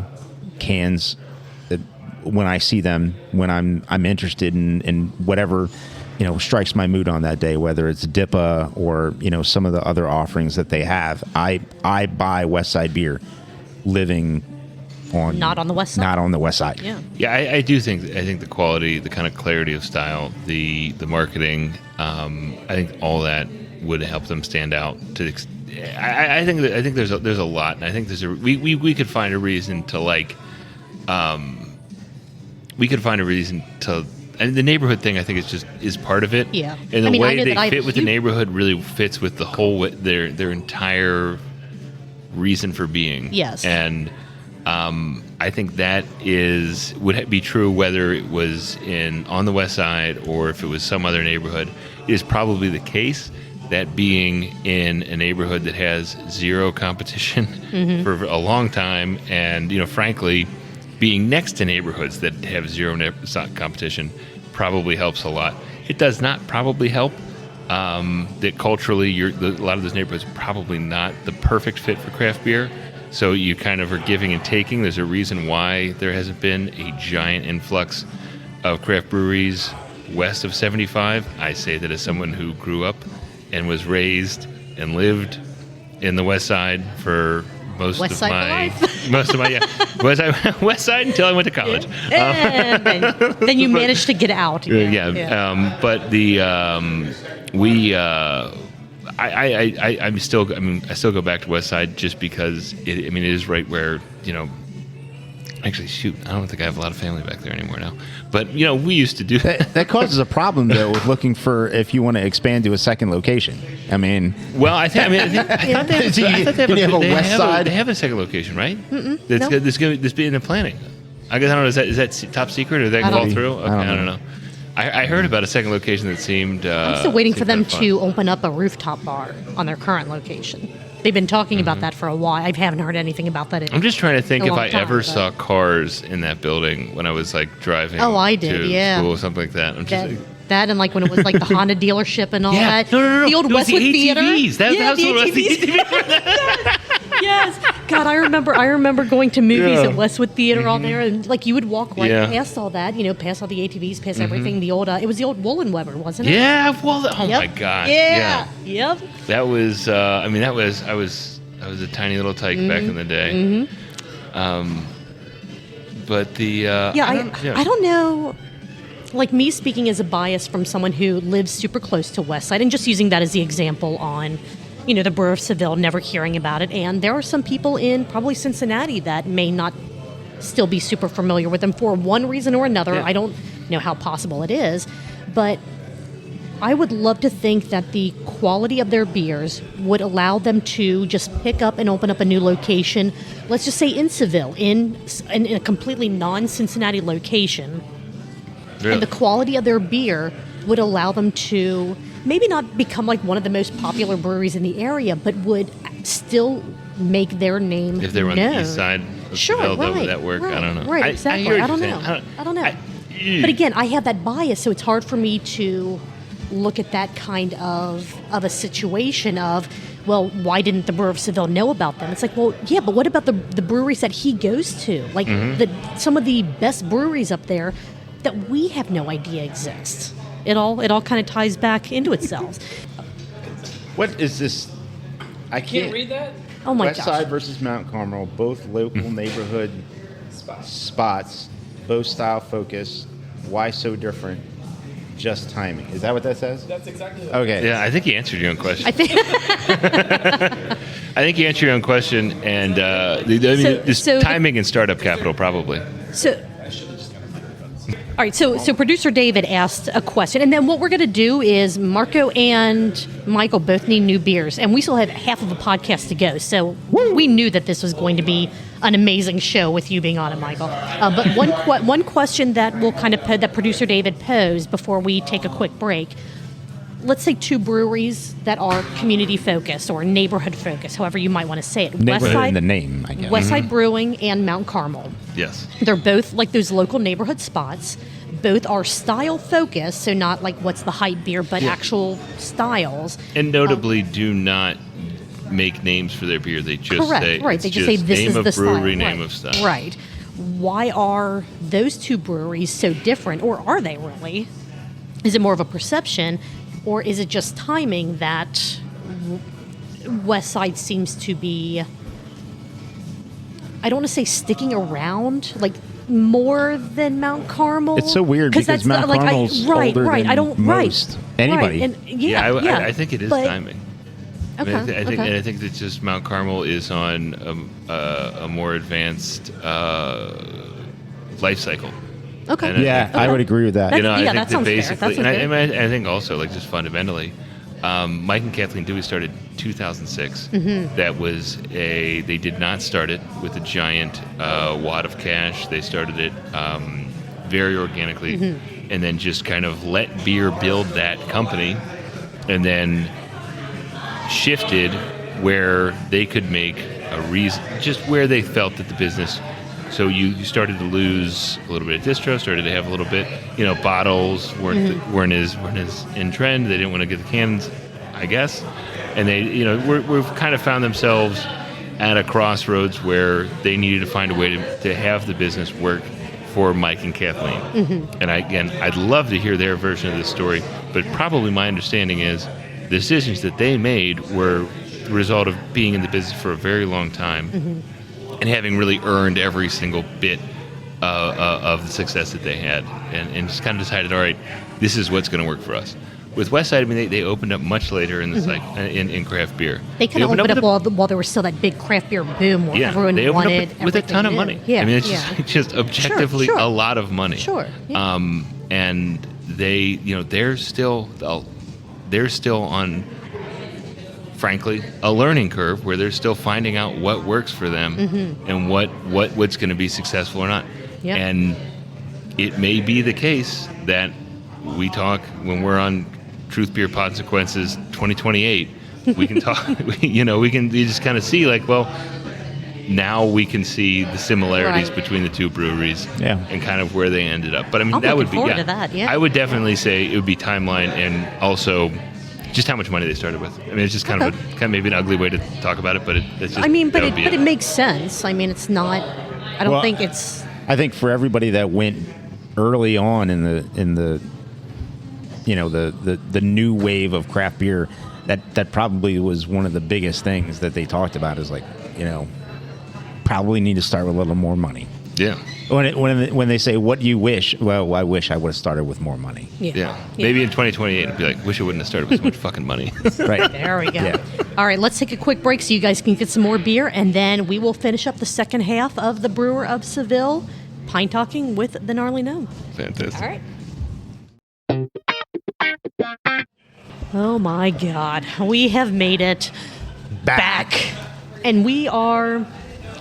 cans when I see them, when I'm interested in whatever strikes my mood on that day, whether it's Dippa or some of the other offerings that they have. I buy West Side beer living on Not on the West Side. Not on the West Side. Yeah, I do think the quality, the kind of clarity of style, the marketing, I think all that would help them stand out. I think there's a lot, and I think we could find a reason to like we could find a reason to. And the neighborhood thing, I think, is part of it. Yeah. And the I way know they that fit with the neighborhood really fits with the whole their entire reason for being. Yes. And I think that would be true whether it was on the west side or if it was some other neighborhood. It is probably the case that being in a neighborhood that has zero competition for a long time, and frankly, being next to neighborhoods that have zero competition probably helps a lot. It does not probably help that culturally a lot of those neighborhoods are probably not the perfect fit for craft beer. So you kind of are giving and taking. There's a reason why there hasn't been a giant influx of craft breweries west of 75. I say that as someone who grew up and was raised and lived in the west side for most of my west side until I went to college. And then you managed to get out. But I still go back to west side just because it is right where Actually, shoot, I don't think I have a lot of family back there anymore now. But, we used to do that. That causes a problem, though, with looking for if you want to expand to a second location. I mean... Well, I thought they have a west side? They have a second location, right? That's being in planning. I guess I don't know. Is that top secret or did that fall through? Okay, I don't know. I heard about a second location that seemed... I'm still waiting for them to open up a rooftop bar on their current location. They've been talking about that for a while. I haven't heard anything about that. I'm just trying to think if I ever saw cars in that building when I was driving. Oh, I did, to school or something like that. That and when it was the Honda deallership and all that. No. The old Westwood Theater. That's what it was. Yes. God, I remember going to movies at Westwood Theater on there, and you would walk past all that, past all the ATVs, past everything. The old, it was the old Woolen-Weber, wasn't it? Yeah. Well, my God. Yeah. Yep. That was. I was a tiny little tyke back in the day. But the. I don't know. Me speaking as a bias from someone who lives super close to Westside, and just using that as the example on, the Brewer of Seville, never hearing about it. And there are some people in probably Cincinnati that may not still be super familiar with them for one reason or another. Yeah. I don't know how possible it is, but I would love to think that the quality of their beers would allow them to just pick up and open up a new location. Let's just say in Seville, in a completely non-Cincinnati location. Really? And the quality of their beer would allow them to maybe not become one of the most popular breweries in the area, but would still make their name if they were on the east side of Seville, would that work? I don't know. Right, exactly. I don't know. But again, I have that bias, so it's hard for me to look at that kind of a situation of, well, why didn't the Brewer of Seville know about them? It's well, yeah, but what about the breweries that he goes to? Some of the best breweries up there that we have no idea exist. It all kind of ties back into itself. What is this? I can't read that. Oh my West gosh. Side versus Mount Carmel, both local neighborhood spots, both style focus. Why so different? Just timing. Is that what that says? That's exactly that. Okay. Yeah, I think you answered your own question. I think. I think you answered your own question, and timing and startup capital probably. All right, so producer David asked a question, and then what we're going to do is Marco and Michael both need new beers, and we still have half of a podcast to go, so we knew that this was going to be an amazing show with you being on it, Michael. But one question that will that producer David posed before we take a quick break. Let's say two breweries that are community focused or neighborhood focused, however you might want to say it. Neighborhood in the name, I guess. Westside Brewing and Mount Carmel. Yes. They're both those local neighborhood spots. Both are style focused, so not what's the hype beer, but actual styles. And notably, do not make names for their beer. They just correct, say right. They just say this name is the of brewery, style. name of style. Right. Why are those two breweries so different, or are they really? Is it more of a perception, or is it just timing that Westside seems to be? I don't want to say sticking around more than Mount Carmel. It's so weird because Mount Carmel's older than most anybody. Right. And, I think it is timing. Okay. I think that just Mount Carmel is on a more advanced life cycle Okay. And Yeah, I would agree with that. That's- I yeah, think that sounds fair. basically, That sounds and I think also like just fundamentally, Mike and Kathleen Dewey started 2006. That was they did not start it with a giant wad of cash. They started it very organically, and then just kind of let beer build that company, and then shifted where they could make a reason, just where they felt that the business. So you started to lose a little bit of distro, started to have a little bit, bottles weren't as in trend. They didn't want to get the cans, I guess, and they, we've kind of found themselves at a crossroads where they needed to find a way to have the business work for Mike and Kathleen. And I'd love to hear their version of this story, but probably my understanding is the decisions that they made were the result of being in the business for a very long time. And having really earned every single bit of the success that they had, and just kind of decided, all right, this is what's going to work for us. With Westside, I mean, they opened up much later in the in craft beer. They kind of opened up while there was still that big craft beer boom where everyone they opened wanted up with a ton of new. money. Yeah, I mean, it's just objectively Sure. a lot of money. Sure. Yeah. And they, they're still on, frankly, a learning curve where they're still finding out what works for them and what's going to be successful or not. Yep. And it may be the case that we talk when we're on Truth Beer Consequences 2028. We can talk. You just kind of see like, well, now we can see the similarities Right. between the two breweries and kind of where they ended up. But I mean, I'm that would looking be forward to that, yeah. I would definitely say it would be timeline and also just how much money they started with. I mean, it's just kind of maybe an ugly way to talk about it, but it's just. I mean, but that would be it makes sense. I mean, it's not. I don't Well, think it's. I think for everybody that went early on in the the new wave of craft beer, that probably was one of the biggest things that they talked about is like, probably need to start with a little more money. Yeah. When they say, what do you wish? Well, I wish I would have started with more money. Yeah. Maybe in 2028 it'd be like, wish I wouldn't have started with so much fucking money. Right. There we go. Yeah. All right, let's take a quick break so you guys can get some more beer, and then we will finish up the second half of the Brewer of Seville Pint Talking with the Gnarly Gnome. Fantastic. All right. Oh my God, we have made it back. And we are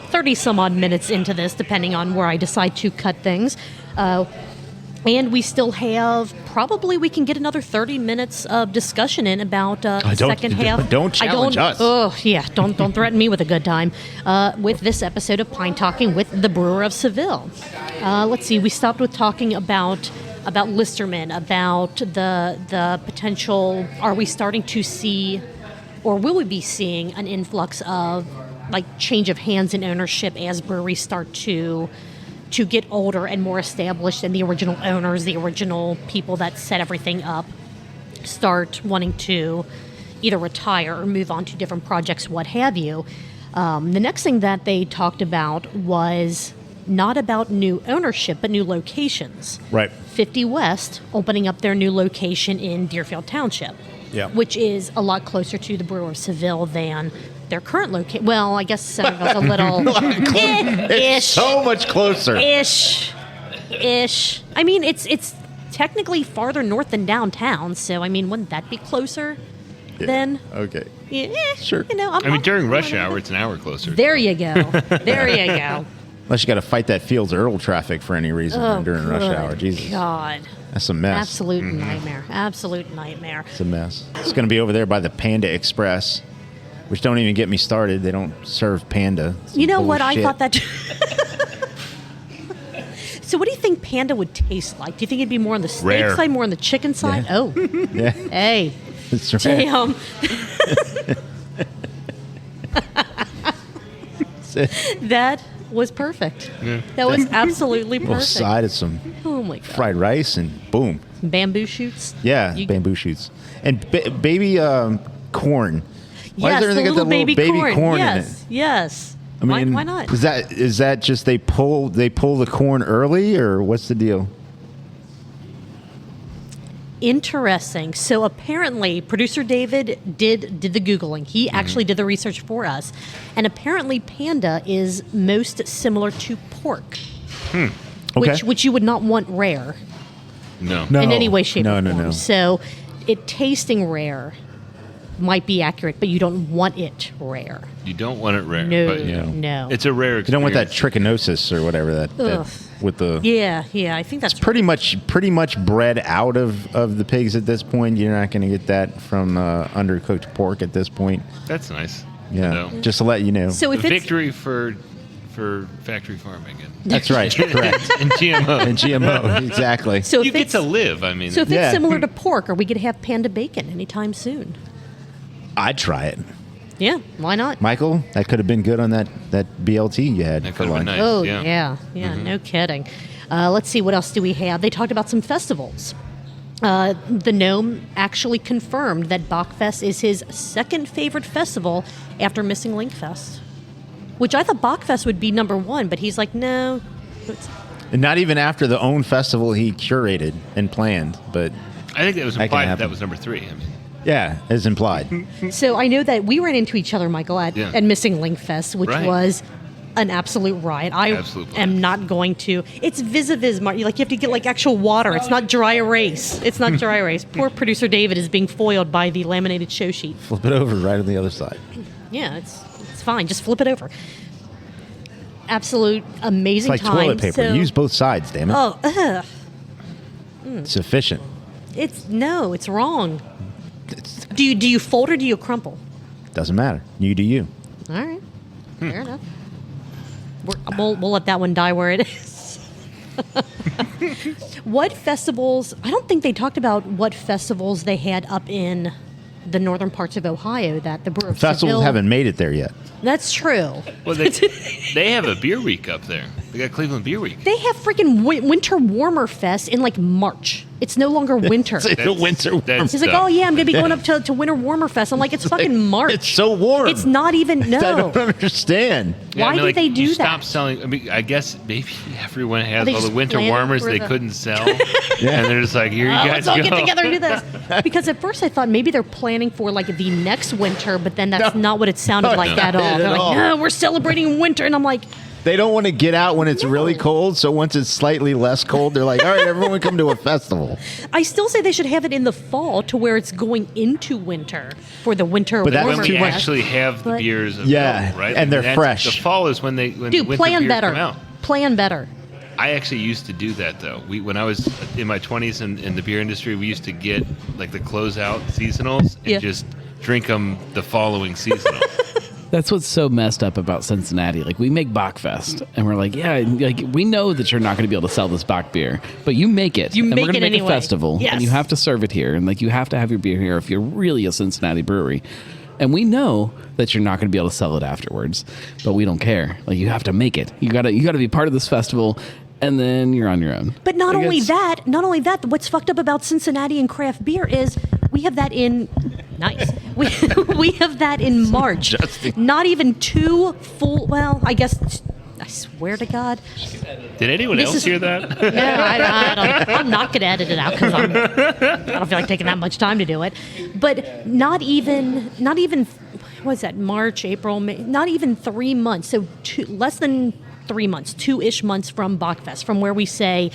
30 some odd minutes into this, depending on where I decide to cut things. And we still have, probably we can get another 30 minutes of discussion in about the second half. Don't challenge us. Oh, yeah, don't threaten me with a good time. With this episode of Pint Talking with the Brewer of Seville. Let's see, we stopped with talking about Listerman, about the potential, are we starting to see, or will we be seeing an influx of like change of hands in ownership as breweries start to get older and more established, and the original owners, the original people that set everything up, start wanting to either retire or move on to different projects, what have you. The next thing that they talked about was not about new ownership, but new locations. Right. 50 West opening up their new location in Deerfield Township, which is a lot closer to the Brewer of Seville than their current location. Well, I guess Centerville's a little ish. So much closer. Ish. I mean, it's technically farther north than downtown, so I mean, wouldn't that be closer then? Okay. Yeah, Sure. I mean, during rush hour, it's an hour closer. There you go. There you go. Unless you got to fight that Fields Earl traffic for any reason during rush good hour. Jesus. God. That's a mess. Absolute nightmare. Absolute nightmare. It's a mess. It's going to be over there by the Panda Express, which don't even get me started. They don't serve Panda. It's You know what? I bullshit. thought that. So, what do you think Panda would taste like? Do you think it'd be more on the steak Rare. side, more on the chicken side? Yeah. Oh, Yeah, hey, that's right. damn. That was perfect. That was absolutely Little perfect. side of some Oh my god! fried rice and boom. Bamboo shoots. Yeah, You- bamboo shoots. And baby corn. Why yes, is there the anything little got the baby little baby corn in it? Yes, yes. I mean, why not? Is that just they pull the corn early, or what's the deal? Interesting. So apparently, producer David did the Googling. He actually did the research for us. And apparently, Panda is most similar to pork. Okay. which you would not want rare No. in any way, shape, No, or no, form. no. So it tasting rare might be accurate, but you don't want it rare. You don't want it rare. No, but no. It's a rare You experience. don't want that trichinosis or whatever that Ugh. with the. Yeah, I think that's Pretty much bred out of the pigs at this point. You're not going to get that from undercooked pork at this point. That's nice. Yeah, No. just to let you know. So The if it's victory for factory farming and, That's right, correct. and GMO. And GMO, exactly. so you if get it's to live. I mean, so if Yeah. it's similar to pork, are we going to have panda bacon anytime soon? I'd try it, Yeah, why not? Michael. That could have been good on that BLT you had that for could have been lunch. nice. Oh, yeah. no kidding. Let's see, what else do we have? They talked about some festivals. The Gnome actually confirmed that Bachfest is his second favorite festival after missing Link Fest, which I thought Bachfest would be number one, but he's like, no. And not even after the own festival he curated and planned, but I think that was That can implied happen. that was number 3. I mean, yeah, as implied. So I know that we ran into each other, Michael, at Yeah. Missing Link Fest, which Right. was an absolute riot. I Absolute riot. am not going to. It's vis-a-vis, Mark. You have to get like actual water. It's not dry erase. It's not dry erase. Poor producer David is being foiled by the laminated show sheet. Flip it over right on the other side. Yeah, it's fine. Just flip it over. Absolute amazing It's like time. toilet paper. So- Use both sides, damn it. Oh, ugh. It's efficient. It's wrong. Do you fold or do you crumple? Doesn't matter. You do you. All right, fair enough. We'll let that one die where it is. What festivals? I don't think they talked about what festivals they had up in the northern parts of Ohio that the Brewer of Festivals Seville. haven't made it there yet. That's true. well, they have a beer week up there. They got Cleveland Beer Week. They have freaking Winter Warmer Fest in like March. It's no longer winter. It's the winter. that's He's like, dumb. oh yeah, I'm gonna be going up to Winter Warmer Fest. I'm like, it's fucking March. It's so warm. It's not even I no. don't understand. Yeah, Why do they do you that? Stop selling. I mean, I guess maybe everyone has they all the just winter plan it warmers for they the- couldn't sell, and they're just like, here you guys Let's all go. get together and do this. Because at first I thought maybe they're planning for like the next winter, but then that's not what it sounded No, like it's at not all. it They're at like, all. no, we're celebrating winter, and I'm like, They don't want to get out when it's really No. cold, so once it's slightly less cold, they're like, all right, everyone come to a festival. I still say they should have it in the fall to where it's going into winter for the winter But that's warmer when too we much. fest. actually have the But- beers Yeah, available, right? and they're that's- fresh. The fall is when the Dude, winter plan beers better. come out. Plan better. I actually used to do that though. When I was in my 20s in the beer industry, we used to get like the closeout seasonals and Yeah. just drink them the following seasonal. That's what's so messed up about Cincinnati. Like, we make Bachfest, and we're like, yeah, like we know that you're not going to be able to sell this Bach beer, but you make it. You and make we're gonna it make anyway. a festival, Yes. and you have to serve it here, and like you have to have your beer here if you're really a Cincinnati brewery. And we know that you're not going to be able to sell it afterwards, but we don't care. Like, you have to make it. You gotta be part of this festival, and then you're on your own. But not Like, only it's- that, what's fucked up about Cincinnati and craft beer is we have that in nice. We have that in March. Justin. Not even 2 full. Well, I guess. I swear to God. Did anyone This else is- hear that? No, I don't. I'm not going to edit it out because I don't feel like taking that much time to do it. But not even. What's that? March, April, May. Not even 3 months. So less than 3 months, 2-ish months from Bachfest, from where we say,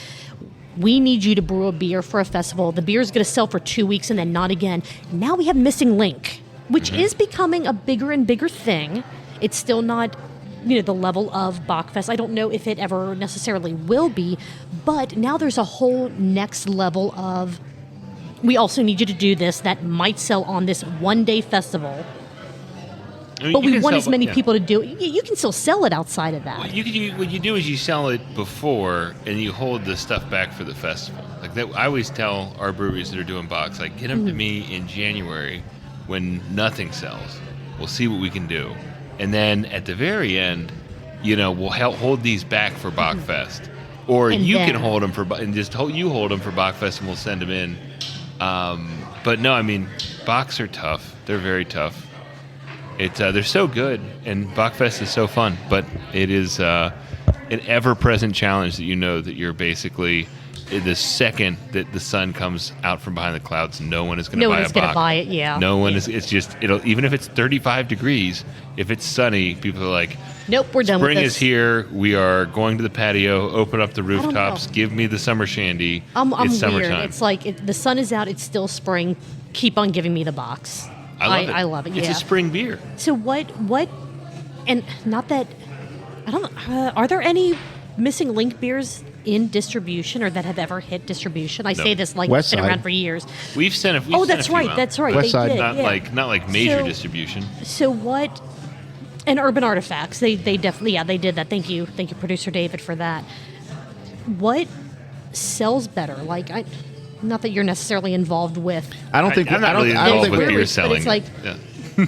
we need you to brew a beer for a festival. The beer is going to sell for 2 weeks and then not again. Now we have Missing Link, which is becoming a bigger and bigger thing. It's still not, the level of Bachfest. I don't know if it ever necessarily will be, but now there's a whole next level of, we also need you to do this that might sell on this one-day festival. I mean, But you we can want sell- as many yeah. people to do it. You can still sell it outside of that. What you do is you sell it before, and you hold the stuff back for the festival. Like that, I always tell our breweries that are doing box, like, get them to me in January when nothing sells. We'll see what we can do, and then at the very end, we'll hold these back for Bachfest, or And you then- can hold them hold them for Bachfest, and we'll send them in. But no, I mean, Bachs are tough. They're very tough. They're so good, and Bachfest is so fun, but it is an ever-present challenge that that you're basically the second that the sun comes out from behind the clouds, no one is going to No buy one a is going to bock. buy it. Yeah. No one is. It's just even if it's 35 degrees, if it's sunny, people are like, Nope, we're done with spring this. is here. We are going to the patio. Open up the rooftops. know. Give me the summer shandy. I'm it's weird. summertime. It's like the sun is out. It's still spring. Keep on giving me the box. I love it. I love it. It's Yeah. a spring beer. So what? And not that I don't. Are there any missing link beers in distribution or that have ever hit distribution? I say this like West been Side. around for years. We've sent a. We've Oh, sent that's a few right. out. That's right. West They Side. did. Not yeah. like major So- distribution. So what? And Urban Artifacts, they definitely they did that. Thank you, producer David, for that. What sells better? Like not that you're necessarily involved with. I don't think I'm not really I don't involved think with we, beer breweries, but selling. it's like- Yeah.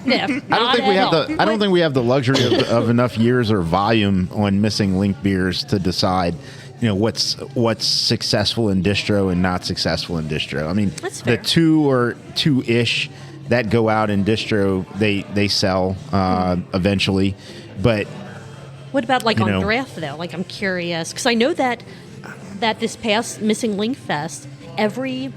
Yeah, I don't think we have the I don't think we have the luxury of enough years or volume on missing link beers to decide, what's successful in distro and not successful in distro. I mean, That's the fair. two-ish that go out in distro, they sell eventually, but What about like you on know. draft though? Like I'm curious because I know that this past Missing Link Fest, every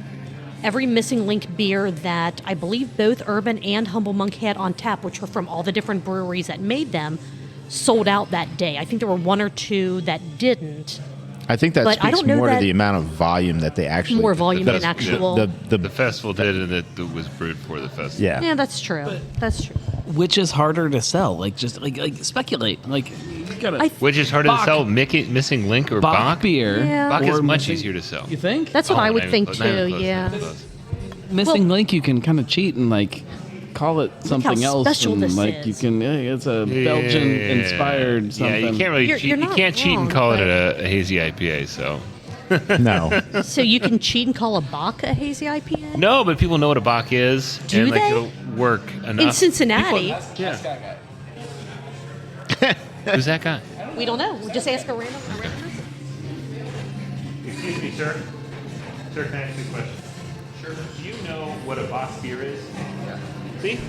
Missing Link beer that I believe both Urban and Humble Monk had on tap, which were from all the different breweries that made them, sold out that day. I think there were one or two that didn't. I think that But I speaks don't know more to that- the amount of volume that they actually More volume than That's- actual. The festival did, and it was brewed for the festival. yeah. Yeah, that's true. That's true. Which is harder to sell? Like just like speculate. Like you gotta I Which is harder Bach. to sell, Missing Link or Bach Bach? beer. Yeah. Bach is or much missing- easier to sell. You think? That's what I would not think even close, not even too. close, Yeah. not even close. Missing Well- Link, you can kind of cheat and like call it something how else, special and this like is. you can. It's a Belgian inspired something. Yeah, you can't really You're cheat. not You can't cheat and wrong, call it but- a hazy IPA. So No. So you can cheat and call a Bach a hazy IPA? no, but people know what a Bach is, Do and like they? it'll work enough. In Cincinnati, Who's that guy? we don't know. We just ask a random person. Excuse me, sir. Sir, can I ask you a question? Sure. Do you know what a Bach beer is? Yeah. See?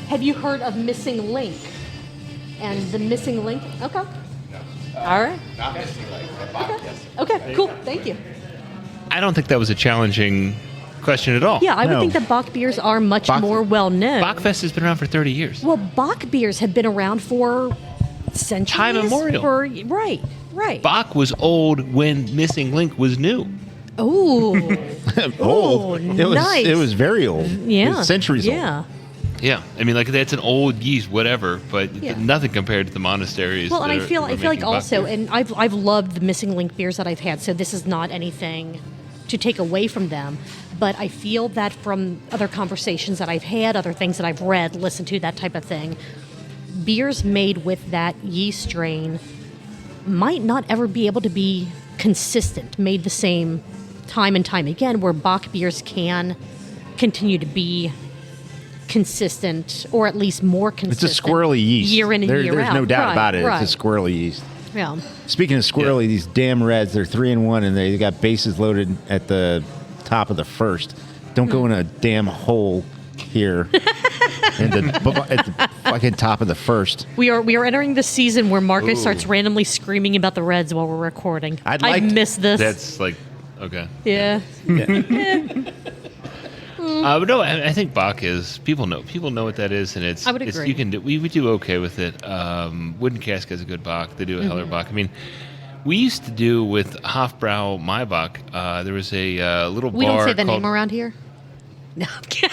Have you heard of Missing Link? And the Missing Link? Okay. All right. Not missing like a box, yes. Okay, cool. Thank you. I don't think that was a challenging question at all. Yeah, I would No. think that Bach beers are much Bach- more well known. Bachfest has been around for 30 years. Well, Bach beers have been around for centuries. Time immemorial. Right. Bach was old when Missing Link was new. Oh, Old. nice. It was very old. yeah. It was centuries old. Yeah. Yeah, I mean, like that's an old yeast, whatever, but Yeah. nothing compared to the monasteries. Well, and that I are- feel that were like making Bach also, beer. and I've loved the Missing Link beers that I've had, so this is not anything to take away from them. But I feel that from other conversations that I've had, other things that I've read, listened to, that type of thing, beers made with that yeast strain might not ever be able to be consistent, made the same time and time again, where Bach beers can continue to be consistent, or at least more It's consistent. a squirrely yeast. Year in and year There's out. no doubt Right, about it. right. It's a squirrely yeast. Yeah. Speaking of squirrely, these damn Reds, they're 3-1, and they got bases loaded at the top of the first. Don't go in a damn hole here at the fucking top of the first. We are entering the season where Marcus starts randomly screaming about the Reds while we're recording. I'd like I've to- missed this. That's like, okay. yeah. But no, I think Bach is people know what that is, and it's I would it's, agree. you can do, we do okay with it. Wooden Cask has a good Bach. They do a Mm-hmm. Heller Bach. I mean, we used to do with Hofbrau Maibach. There was a little We bar don't say the called, name around here. No, I'm kidding.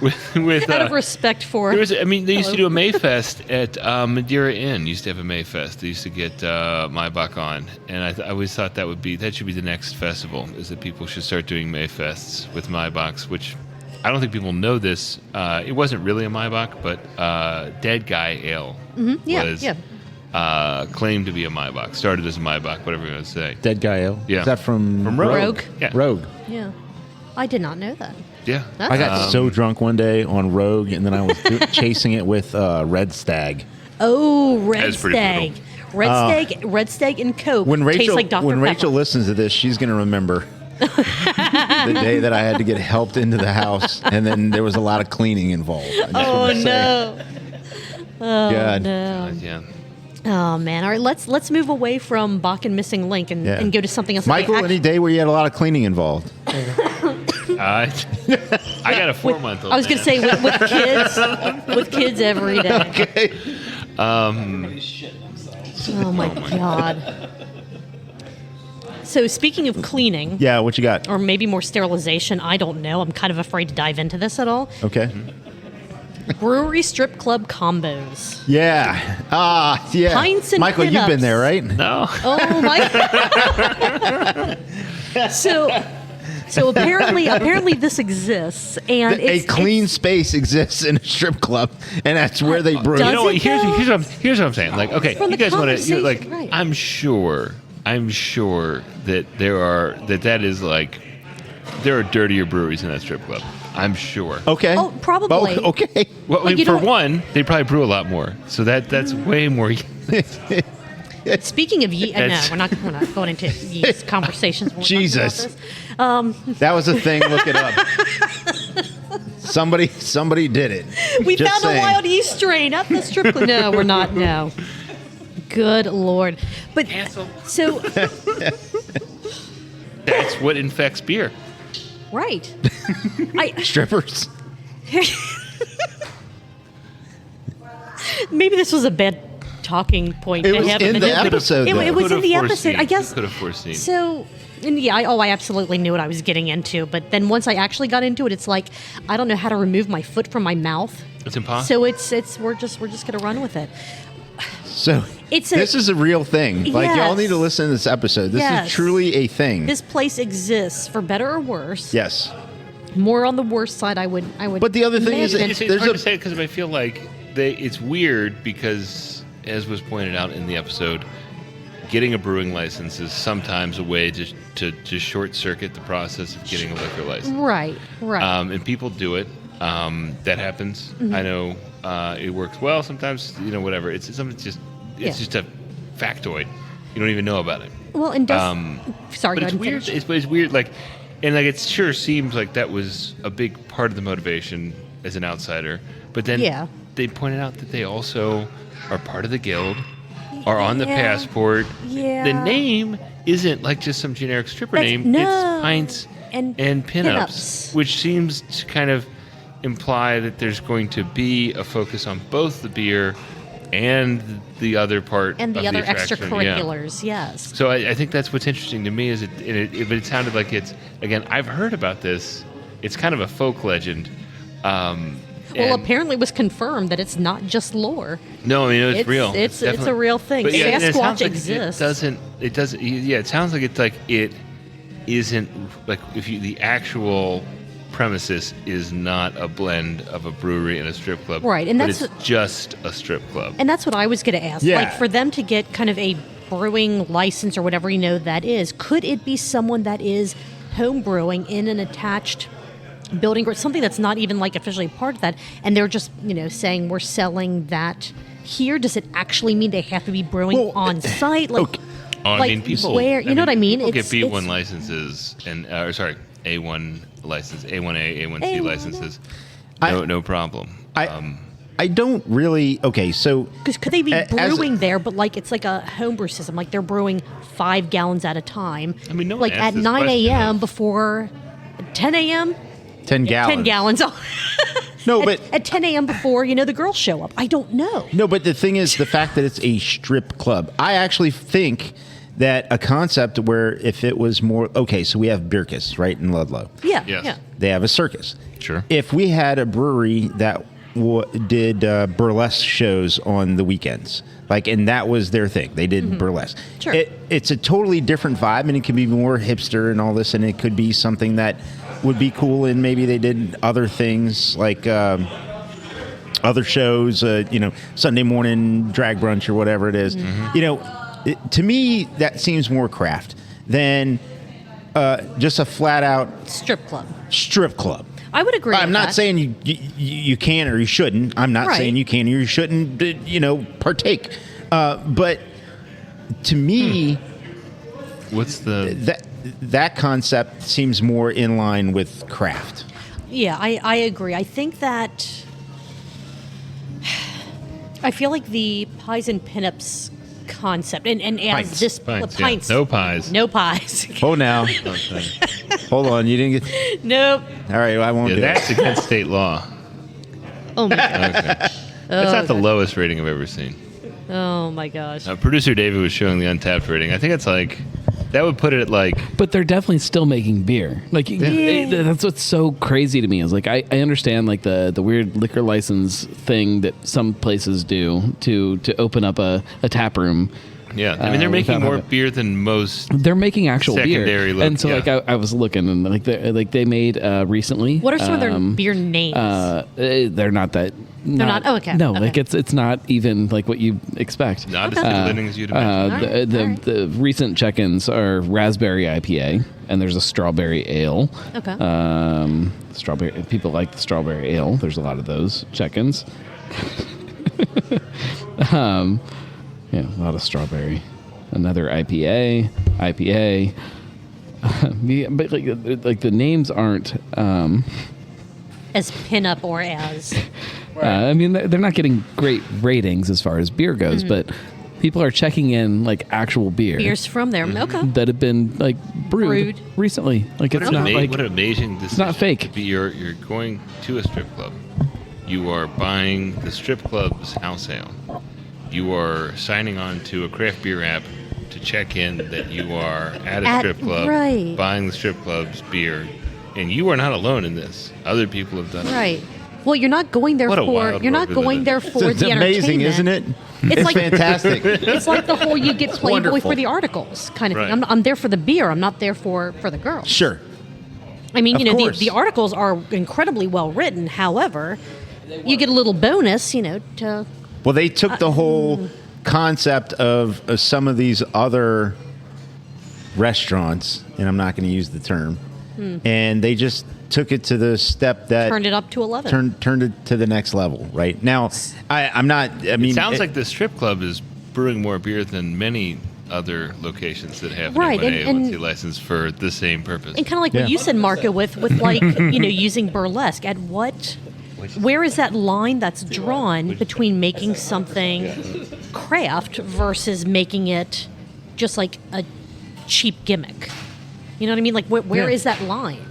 with Out of respect for. There was, they used to do Hello. a Mayfest at Madeira Inn. Used to have a Mayfest. They used to get Maibach on, and I always thought that should be the next festival. Is that people should start doing Mayfests with Maibachs, which I don't think people know this. It wasn't really a Maibach, but Dead Guy Ale Yeah, was yeah. claimed to be a Maibach. Started as a Maibach, whatever you want to say. Dead Guy Ale? Yeah. Is that from Rogue. Yeah. Rogue. Yeah. I did not know that. Yeah. That's I got so drunk one day on Rogue, and then I was chasing it with Red Stag. Oh, Red That's pretty Stag. Red Stag and Coke When tastes Rachel like Dr. when Pepper. Rachel listens to this, she's gonna remember the day that I had to get helped into the house, and then there was a lot of cleaning involved. I just Oh wanna say. no! God. No. Yeah. Oh man! All right, let's move away from Bach and Missing Link and go to something else. Michael, any day where you had a lot of cleaning involved? I got a 4-month-old. I was going to say with kids every day. Okay. Oh my God. So speaking of cleaning, Yeah, what you got? or maybe more sterilization, I don't know. I'm kind of afraid to dive into this at all. Okay. Brewery strip club combos. Yeah. Yeah. Pints and Michael, you've pinups. been there, right? No. Oh my! So apparently this exists, and A it's clean space exists in a strip club, and that's where they brew. Does You know what? it though? Here's what I'm saying. Like, okay, From you the guys want to conversation, like? right. I'm sure that that is like there are dirtier breweries in that strip club. I'm sure. Okay. Oh, probably. Oh, okay. Well, Like, you for don't- one, they probably brew a lot more, so that's way more. Speaking of yeast, no, It's- we're not going into yeast conversations. When we're Jesus. talking about That was a thing. Look it up. Somebody did it. this. We Just found saying. a wild yeast strain at the strip club. No, we're not. No. Good Lord. But Cancel. so That's what infects beer. right. Strippers. Maybe this was a bad talking point. It to was have in the the middle. episode, It, though. it was in Could've the foreseen. episode. I guess. Could have foreseen. So, and yeah, I absolutely knew what I was getting into. But then once I actually got into it, it's like I don't know how to remove my foot from my mouth. It's impossible. So it's we're just gonna run with it. So It's a- this is a real thing. Like y'all Yes. need to listen to this episode. This Yes. is truly a thing. This place exists for better or worse. Yes. More on the worse side, I would. But the other thing is imagine. It's there's hard a- to say because I feel like it's weird because, as was pointed out in the episode, getting a brewing license is sometimes a way to short circuit the process of getting a liquor license. Right. And people do it. That happens. Mm-hmm. I know it works well. Sometimes, whatever. It's just Yeah. just a factoid. You don't even know about it. Well, and does sorry, But go it's ahead and weird. finish. It's weird. Like, and like it sure seems like that was a big part of the motivation as an outsider. But then Yeah. they pointed out that they also are part of the guild, are on the Yeah. passport. Yeah. The name isn't like just some generic stripper That's- name. no. It's pints And and pinups, pinups. which seems to kind of imply that there's going to be a focus on both the beer and the other part And the of other attraction. Yeah. extracurriculars, yes. So I think that's what's interesting to me is but it sounded like it's, again, I've heard about this. It's kind of a folk legend. Well, and- apparently it was confirmed that it's not just lore. No, I mean, it's It's- real. it's definitely- a real thing. But yeah, and it Sasquatch sounds like exists. It doesn't, yeah, it sounds like it's like it isn't, like if you, the actual premises is not a blend of a brewery and a strip club. Right, and but that's it's just a strip club. And that's what I was going to ask. Yeah. Like, for them to get kind of a brewing license or whatever that is, could it be someone that is home brewing in an attached building or something that's not even like officially part of that, and they're just saying we're selling that here? Does it actually mean they have to be brewing Well, on site? Like, okay. I like mean, people. where you know what I mean? People get It's- B1 licenses and A1 license, A1A, A1C A1A. licenses. I- No problem. I don't really. Okay, so Because could they be as a- brewing there, but like it's like a homebrew system, like they're brewing 5 gallons at a time. I mean, no one like asked at this 9 question a.m. of- before 10 a.m. 10 gallons. 10 gallons. No, at, but at 10 a.m. before the girls show up. I don't know. no, but the thing is, the fact that it's a strip club. I actually think that a concept where if it was more okay, so we have Birkus right in Ludlow. Yeah, Yes. yeah. They have a circus. Sure. If we had a brewery that did burlesque shows on the weekends, and that was their thing, they did burlesque. Sure. It's a totally different vibe, and it can be more hipster and all this, and it could be something that would be cool. And maybe they did other things like other shows, Sunday morning drag brunch or whatever it is. To me, that seems more craft than just a flat out Strip club. strip club. I would agree. I'm with not that. saying you can or you shouldn't. I'm not Right. saying you can or you shouldn't, partake. But to me, What's the? that concept seems more in line with craft. Yeah, I agree. I think that I feel like the pies and pinups concept, and as Pints. this Pints, pints, yeah. No pies. no pies. Oh, now. Hold on. You didn't get. Nope. All right. I won't Yeah, do that's it. against state law. Oh my god. Okay. That's not the lowest rating I've ever seen. Oh my gosh. Producer David was showing the Untapped rating. I think it's like that would put it at like But they're definitely still making beer. Like that's what's so crazy to me is like I understand like the weird liquor license thing that some places do to open up a tap room. yeah. I mean, they're making without more having- beer than most. They're making actual Secondary beer, look, and so like yeah. I was looking and like they made recently. What are some of their beer names? They're not that. They're not? Oh, okay. No, Okay. like it's not even like what you expect. Not as stimulating as you'd imagine. The recent check-ins are raspberry IPA, and there's a strawberry ale. Okay. Strawberry. People like the strawberry ale. There's a lot of those check-ins. Yeah, a lot of strawberry. Another IPA. Yeah, but like the names aren't. As pinup or as. I mean, they're not getting great ratings as far as beer goes, but people are checking in like actual Beers from there. Okay. that have been like brewed recently. Like What it's an not like what an amazing decision. not fake. to be. You're going to a strip club. You are buying the strip club's house ale. You are signing on to a craft beer app to check in that you are at a strip club, right. buying the strip club's beer, and you are not alone in this. Other people have done it. Right. Well, you're not going there What a for. wild You're world not we live going in. there for It's the amazing, isn't entertainment. it? It's like fantastic. It's like the whole you get Playboy wonderful. for the articles kind of Right. thing. I'm there for the beer. I'm not there for the girls. Sure. I mean, Of the course. articles are incredibly well written. However, you get a little bonus, to Well, they took the whole concept of some of these other restaurants, and I'm not going to use the term, and they just took it to the step that turn it up to 11. turned it to the next level. Right now, I'm not. I mean, It sounds like the strip club is brewing more beer than many other locations that have Right, an and- A1C license for the same purpose. And kind of like what you said, Marco, with like using burlesque. Where is that line that's drawn between making something craft versus making it just like a cheap gimmick? You know what I mean? Like where is that line?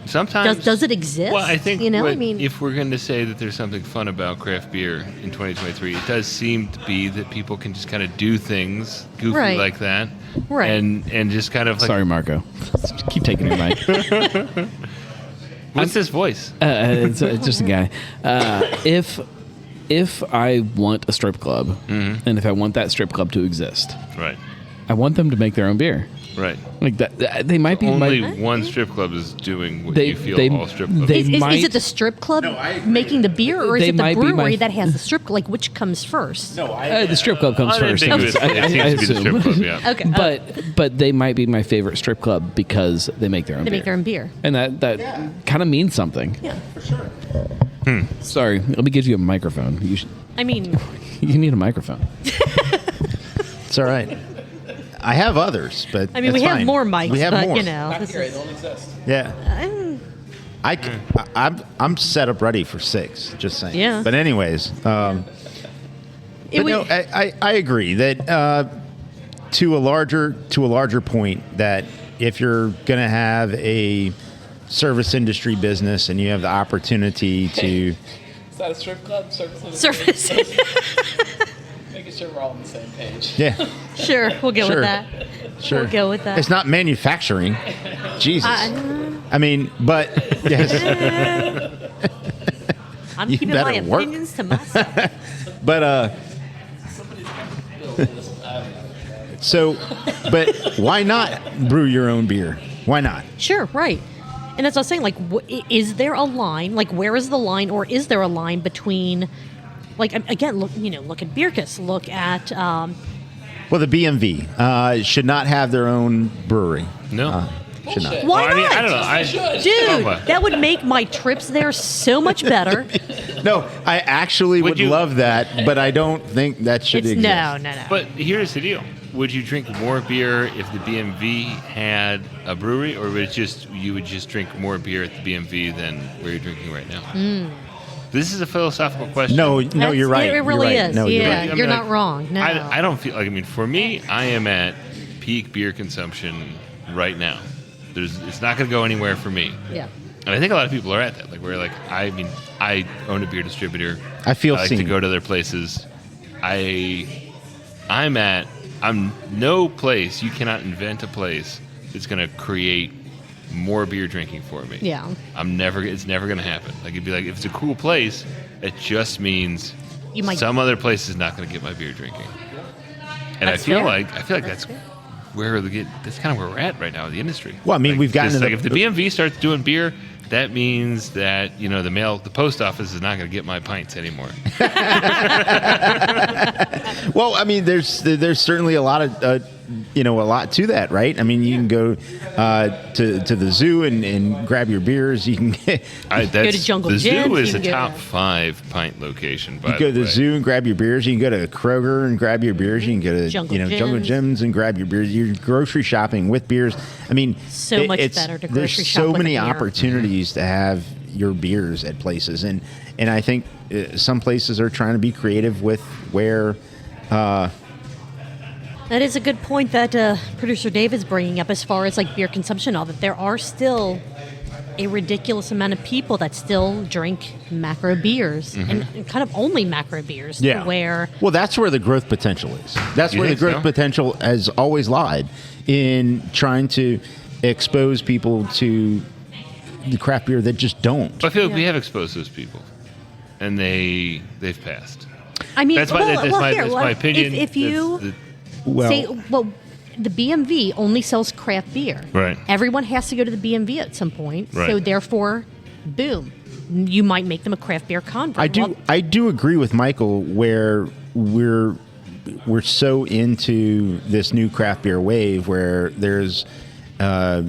Sometimes Does it exist? Well, I think if if we're going to say that there's something fun about craft beer in 2023, it does seem to be that people can just kind of do things goofy Right. like that, Right. And just kind of like, Sorry, Marco. Keep taking your mic. what's this voice? It's just a guy. If I want a strip club, and if I want that strip club to exist, Right, I want them to make their own beer. right. Like that, they might be Only my, one strip club is doing what They- you feel they- all strip clubs. they- is might- it the strip club making the beer, or is They it the might be my- brewery that has the strip? Like which comes first? no, the strip club comes first. Unambiguous, it seems to be the strip club, yeah. Okay. But they might be my favorite strip club because they make their own They beer. make their own beer. And that kind of means something. Yeah. Sorry, let me give you a microphone. I mean, You need a microphone. it's all right. I have others, but we it's have fine. more mics, We have but more. this is- Yeah. I'm set up ready for 6. Just saying. Yeah. But anyways, It but would- no, I agree that to a larger point that if you're going to have a service industry business and you have the opportunity to Is that a strip club? Service. Making sure we're all on the same page. yeah Sure, we'll go Sure. with that. sure We'll go with that. It's not manufacturing. Jesus. I mean, but yes. I'm You keeping my better work. opinions to myself. But so, but why not brew your own beer? Why not? Sure, right. And that's what I was saying. Like, is there a line? Like, where is the line, or is there a line between, like, again, look at Bierkus, look at, Well, the BMV should not have their own brewery. No. Should not. why Well, I mean, not? I don't know. Dude, Oh, that would make my trips there so much better. No, I actually would you- love that, but I don't think that should It's exist. no. But here's the deal: would you drink more beer if the BMV had a brewery, or would you would just drink more beer at the BMV than where you're drinking right now? This is a philosophical question. No, That's- you're right. It really You're right. is. No, you're yeah, right. I mean, you're like, not wrong. No, I don't feel like. I mean, for me, I am at peak beer consumption right now. It's not going to go anywhere for me. Yeah. And I think a lot of people are at that. Like, we're like, I mean, I own a beer distributor. I feel I like to seen. go to their places. I'm no place. You cannot invent a place that's going to create more beer drinking for me. Yeah. It's never going to happen. Like, it'd be like, if it's a cool place, it just means You might- some other place is not going to get my beer drinking. And That's I feel fair. like that's that's kind of where we're at right now in the industry. Well, I mean, Like, we've gotten just to like if the BMV starts doing beer, that means that the post office is not going to get my pints anymore. Well, I mean, there's certainly a lot of a lot to that, right? I mean, you can go to the zoo and grab your beers. You can Go to Jungle the Gyms, zoo is you a can go top to- 5 pint location. By you go to the way. zoo and grab your beers. You can go to Kroger and grab your beers. You can go to Jungle Jungle Gyms. Gyms and grab your beers. You're grocery shopping with beers. I mean, So much better to grocery There's shop so with a many beer. opportunities to have your beers at places, and I think some places are trying to be creative with where. That is a good point that producer Dave is bringing up as far as like beer consumption. All that there are still a ridiculous amount of people that still drink macro beers and kind of only macro beers. to where Well, that's where the growth potential is. That's You where the think growth so? potential has always lied in trying to expose people to the craft beer that just don't. But I feel like we have exposed those people, and they've passed. I mean, That's my opinion. If you say, the BMV only sells craft beer. Right. Everyone has to go to the BMV at some point. Right. So therefore, boom, you might make them a craft beer convert. I do agree with Michael where we're so into this new craft beer wave where there's a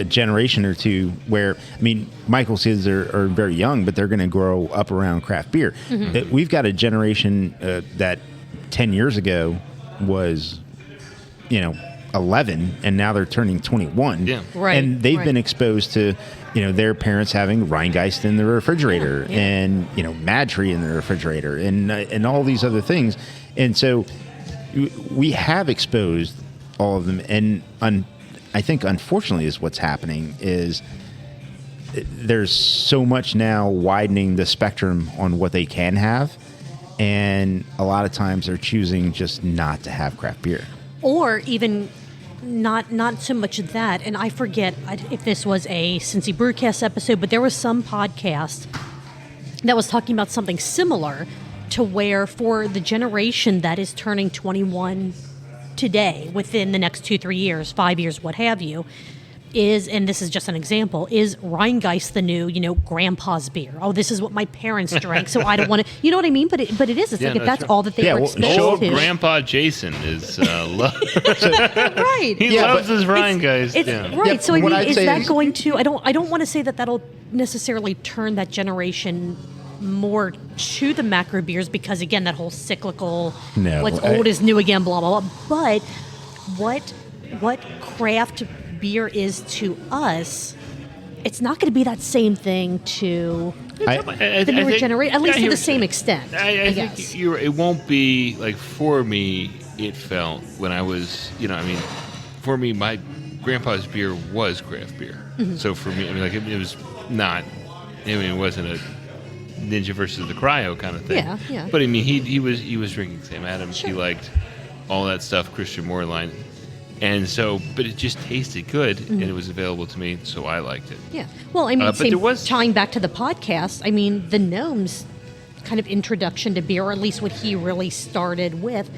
generation or two where, I mean, Michael's kids are very young, but they're going to grow up around craft beer. We've got a generation that 10 years ago was, 11, and now they're turning 21. Yeah. Right, And they've right. been exposed to, their parents having Rheingeist in the refrigerator and, Mad Tree in the refrigerator and all these other things. And so we have exposed all of them. And I think, unfortunately, is what's happening is there's so much now widening the spectrum on what they can have. And a lot of times they're choosing just not to have craft beer. Or even not so much that, and I forget if this was a Cincy Brewcast episode, but there was some podcast that was talking about something similar to where for the generation that is turning 21 today, within the next 2-3 years, 5 years, what have you, is, and this is just an example, is Rheingeist the new, grandpa's beer? Oh, this is what my parents drank, so I don't want to, you know what I mean? But it is. It's Yeah, like if no, that's sure. all that they were exposed Old to. Grandpa Jason is Right. he loves his Rheingeist. It's, Yeah. Right. Yep, So I what mean, I'd is say that is- going to? I don't want to say that'll necessarily turn that generation more to the macro beers because again, that whole cyclical, No, what's I- old is new again, blah blah blah. But what craft beer is to us, it's not going to be that same thing to the newer generation, at least to the same extent. I guess. think you're. It won't be like for me. It felt when I was, for me, my grandpa's beer was craft beer. Mm-hmm. So for me, I mean, like it was not. I mean, it wasn't a Ninja versus the Cryo kind of thing. Yeah, yeah. But I mean, he was drinking Sam Adams. Sure. He liked all that stuff, Christian Moorline, and so. But it just tasted good, and it was available to me, so I liked it. Yeah. Well, I mean, but there was- tying back to the podcast, I mean, the Gnome's kind of introduction to beer, or at least what he really started with,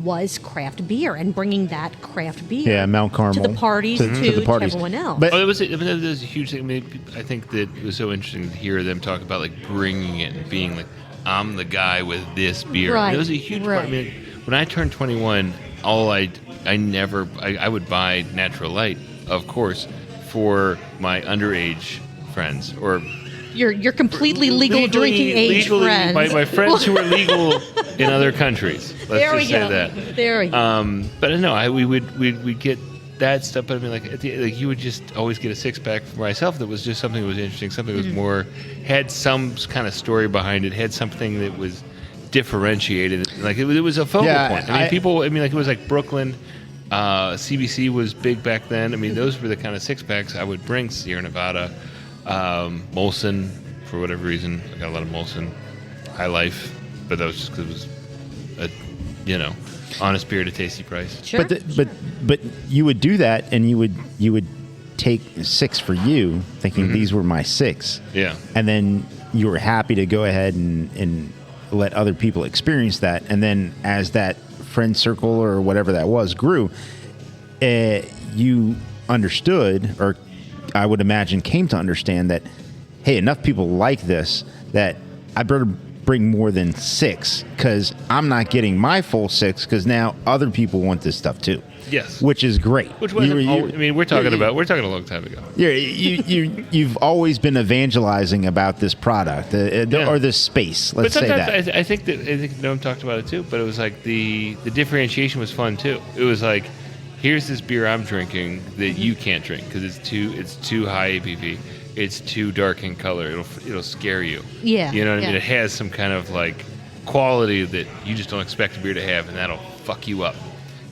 was craft beer and bringing that craft beer Yeah, Mount Carmel. to the parties, To to the parties. everyone else. But- Oh, it was a huge thing. I mean, I think that it was so interesting to hear them talk about like bringing it and being like, I'm the guy with this beer. Right, It was a huge part. I right. mean, when I turned 21, I would buy Natural Light, of course, for my underage friends or Your completely legal drinking age friends. My friends who were legal in other countries. Let's There we just say go. that. There we go. But no, we'd get that stuff. But I mean, like, you would just always get a 6-pack for myself that was just something that was interesting, something that was more, had some kind of story behind it, had something that was differentiated. Like, it was a focal point. I mean, like, it was like Brooklyn. CBC was big back then. I mean, those were the kind of 6-packs I would bring. Sierra Nevada, Molson, for whatever reason. I got a lot of Molson, High Life, but that was just because it was honest beer at a tasty price. Sure. But you would do that, and you would take 6 for you, thinking these were my 6. Yeah. And then you were happy to go ahead and let other people experience that. And then as that friend circle or whatever that was grew, you understood, or I would imagine came to understand that, hey, enough people like this that I better bring more than 6, because I'm not getting my full 6, because now other people want this stuff too. Yes, which is great. Which wasn't, we're talking a long time ago. You've always been evangelizing about this product or this space. Let's say that. I think Noam talked about it too. But it was like the differentiation was fun too. It was like, here's this beer I'm drinking that you can't drink because it's too high ABV. It's too dark in color. It'll scare you. Yeah. You know what I mean? It has some kind of like quality that you just don't expect a beer to have, and that'll fuck you up.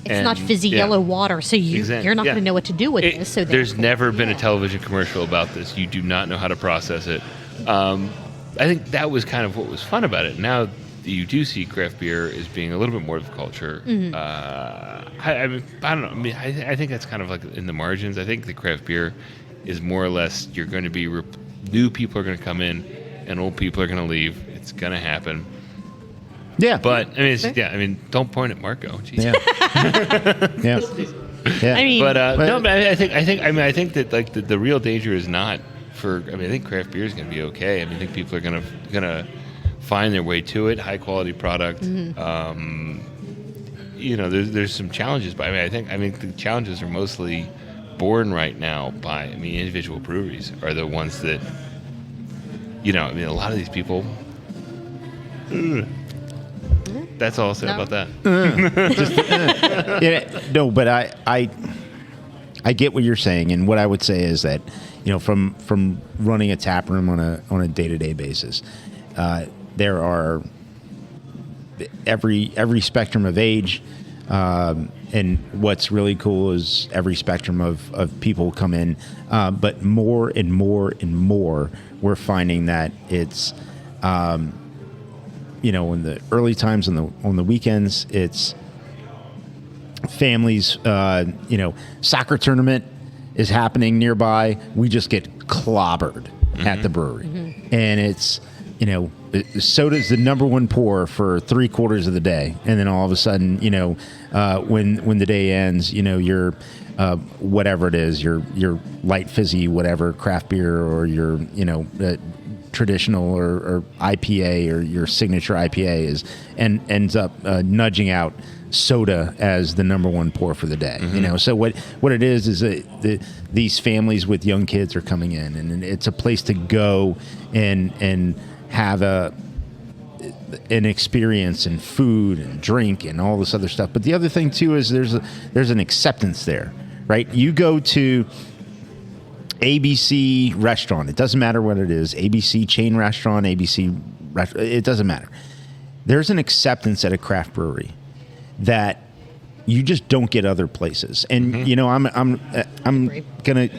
It's not fizzy yellow water, so you're not going to know what to do with this. So there's never been a television commercial about this. You do not know how to process it. I think that was kind of what was fun about it. Now you do see craft beer as being a little bit more of a culture. I don't know. I mean, I think that's kind of like in the margins. I think the craft beer is more or less, you're going to be new people are going to come in and old people are going to leave. It's going to happen. Yeah, but I mean, don't point at Marco. Jeez. Yeah. Yeah. I mean, but I think that like the real danger is not for. I mean, I think craft beer is going to be okay. I mean, I think people are going to find their way to it. High quality product. There's some challenges, but I think the challenges are mostly born right now by individual breweries are the ones that a lot of these people. That's all I'll say about that. No, but I get what you're saying, and what I would say is that from running a tap room on a day-to-day basis, there are every spectrum of age, and what's really cool is every spectrum of people come in, but more and more and more we're finding that it's. In the early times on the weekends, it's families. Soccer tournament is happening nearby. We just get clobbered at the brewery, and it's soda's the number one pour for 3/4 of the day, and then all of a sudden, when the day ends, you're whatever it is, your light fizzy whatever craft beer or your traditional or IPA or your signature IPA ends up nudging out soda as the number one pour for the day. So what it is these families with young kids are coming in, and it's a place to go and have an experience and food and drink and all this other stuff. But the other thing too is there's an acceptance there, right? You go to ABC restaurant. It doesn't matter what it is. ABC chain restaurant, it doesn't matter. There's an acceptance at a craft brewery that you just don't get other places. And I'm gonna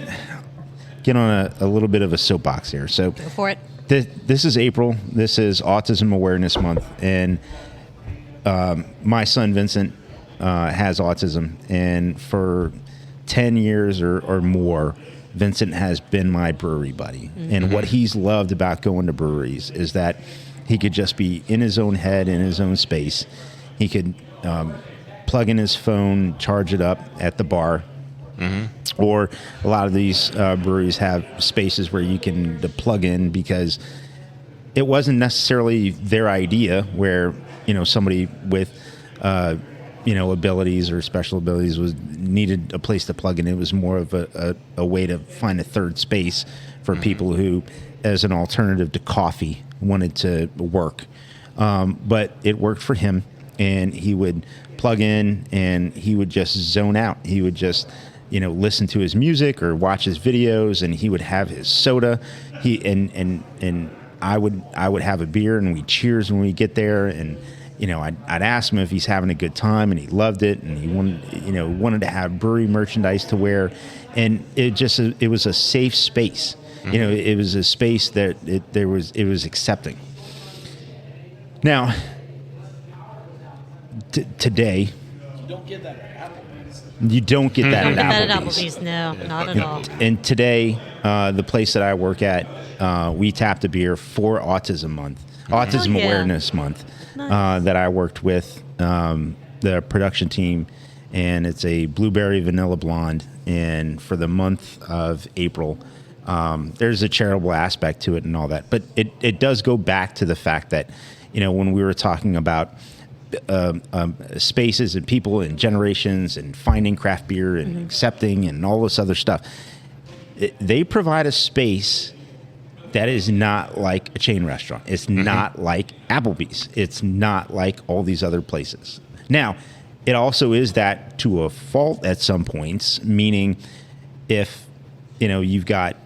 get on a little bit of a soapbox here. So go for it. This is April. This is Autism Awareness Month, and my son Vincent has autism, and for 10 years or more, Vincent has been my brewery buddy. And what he's loved about going to breweries is that he could just be in his own head, in his own space. He could plug in his phone, charge it up at the bar. Or a lot of these breweries have spaces where you can plug in, because it wasn't necessarily their idea where, somebody with abilities or special abilities needed a place to plug in. It was more of a way to find a third space for people who, as an alternative to coffee, wanted to work. But it worked for him, and he would plug in and he would just zone out. He would just listen to his music or watch his videos, and he would have his soda. And I would have a beer, and we cheers when we get there, and I'd ask him if he's having a good time, and he loved it, and he wanted to have brewery merchandise to wear, and it was a safe space. It was a space that it was accepting. Now, today, You don't get that at Applebee's. you don't get that Don't get that at at Applebee's. Applebee's. No, not at all. And today, the place that I work at, we tapped a beer for Autism Month, Autism Oh, yeah. Awareness Month, Nice. that I worked with the production team, and it's a blueberry vanilla blonde. And for the month of April, there's a charitable aspect to it and all that, but it does go back to the fact that when we were talking about spaces and people and generations and finding craft beer and accepting and all this other stuff, they provide a space that is not like a chain restaurant. It's not like Applebee's. It's not like all these other places. Now, it also is that to a fault at some points, meaning if you've got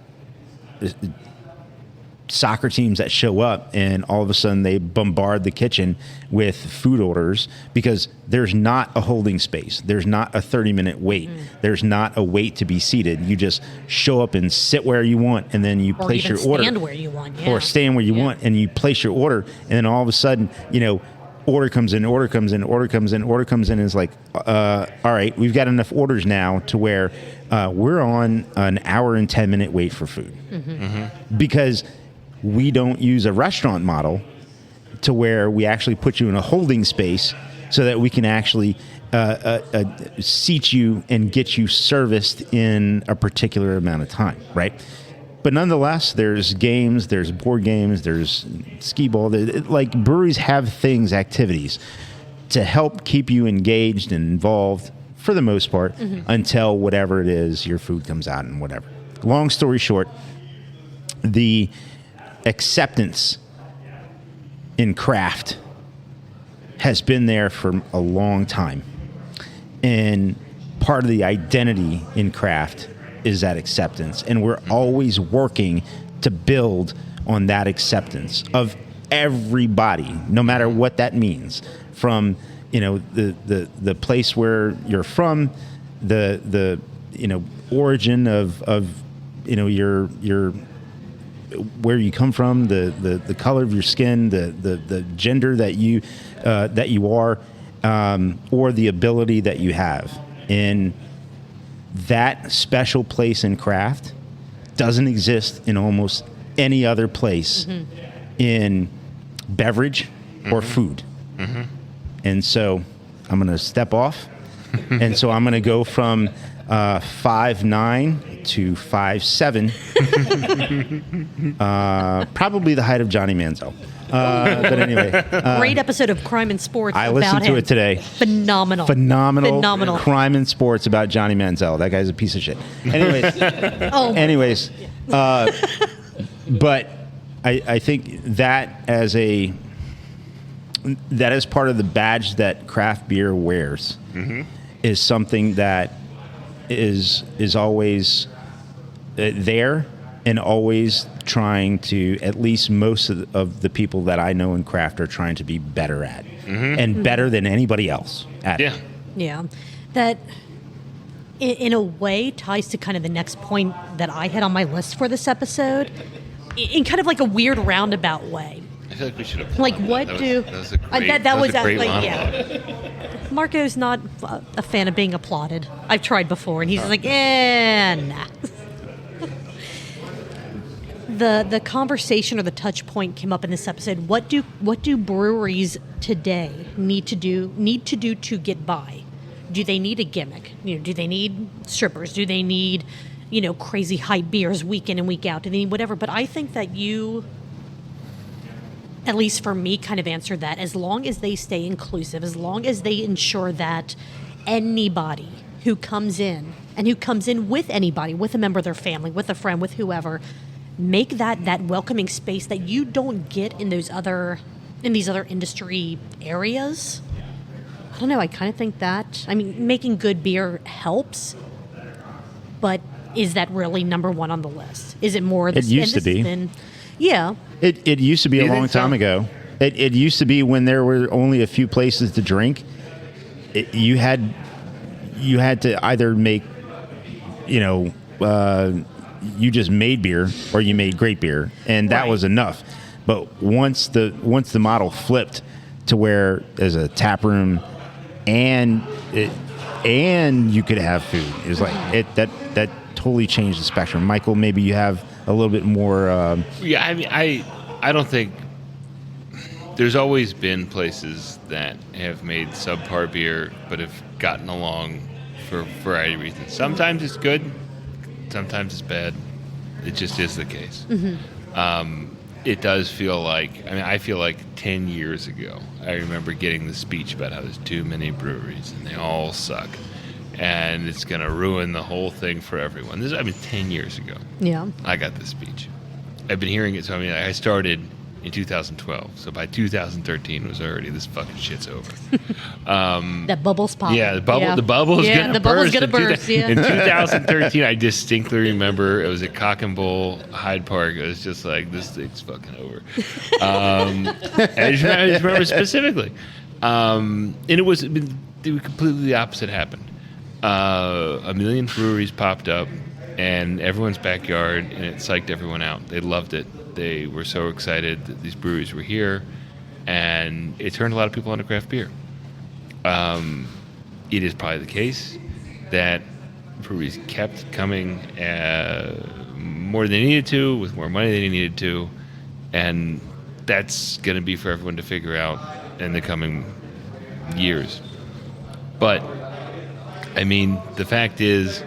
soccer teams that show up and all of a sudden they bombard the kitchen with food orders because there's not a holding space. There's not a 30-minute wait. There's not a wait to be seated. You just show up and sit where you want, and then you place your order. Or stand where you want. Yeah. Or stand where you want, and you place your order, and then all of a sudden, order comes in, and it's like, all right, we've got enough orders now to where we're on an hour and 10-minute wait for food. Because we don't use a restaurant model to where we actually put you in a holding space so that we can actually seat you and get you serviced in a particular amount of time, right? But nonetheless, there's games, there's board games, there's skee ball. Like breweries have things, activities to help keep you engaged and involved for the most part until whatever it is, your food comes out and whatever. Long story short, the acceptance in craft has been there for a long time. And part of the identity in craft is that acceptance. And we're always working to build on that acceptance of everybody, no matter what that means, from the place where you're from, the origin of your where you come from, the color of your skin, the gender that you are, or the ability that you have. And that special place in craft doesn't exist in almost any other place in beverage or food. And so I'm going to step off. And so I'm going to go from 5'9" to 5'7", probably the height of Johnny Manziel. But anyway, Great episode of Crime and Sports. I about listened to him. it today. Phenomenal. Crime and Sports about Johnny Manziel. That guy's a piece of shit. Anyways, but I think that is part of the badge that craft beer wears. Is something that is always there and always trying to, at least most of the people that I know in craft are trying to be better at and better than anybody else at it. Yeah. That, in a way, ties to kind of the next point that I had on my list for this episode in kind of like a weird roundabout way. I feel like we should have. Like, what that do... Was a great, that was a great like, monologue. Marco's not a fan of being applauded. I've tried before, and he's just like, nah. The conversation or the touch point came up in this episode. What do breweries today need to do to get by? Do they need a gimmick? Do they need strippers? Do they need, crazy hype beers week in and week out? Do they need whatever? But I think that you, at least for me, kind of answered that. As long as they stay inclusive, as long as they ensure that anybody who comes in, and who comes in with anybody, with a member of their family, with a friend, with whoever, make that welcoming space that you don't get in these other industry areas. I don't know. I kind of think that, making good beer helps, but is that really number one on the list? Is it more? It used to be. Yeah. It used to be a long time ago. It used to be when there were only a few places to drink. You had to either make, you just made beer or you made great beer, and that was enough. But once the model flipped to where there's a tap room and you could have food, it was like that totally changed the spectrum. Michael, maybe you have a little bit more. Yeah, I mean, I don't think there's always been places that have made subpar beer, but have gotten along for a variety of reasons. Sometimes it's good, sometimes it's bad. It just is the case. It does feel like, I feel like 10 years ago, I remember getting the speech about how there's too many breweries and they all suck. And it's going to ruin the whole thing for everyone. 10 years ago. Yeah. I got this speech. I've been hearing it. So, I started in 2012. So by 2013 was already, this fucking shit's over. That bubble's popping. Yeah, the bubble's going to burst. Yeah. In 2013, I distinctly remember it was at Cock and Bull, Hyde Park. It was just like, this thing's fucking over. I just remember specifically. And it was completely the opposite happened. A million breweries popped up in everyone's backyard, and it psyched everyone out. They loved it. They were so excited that these breweries were here, and it turned a lot of people onto craft beer. It is probably the case that breweries kept coming more than they needed to, with more money than they needed to, and that's going to be for everyone to figure out in the coming years. But the fact is,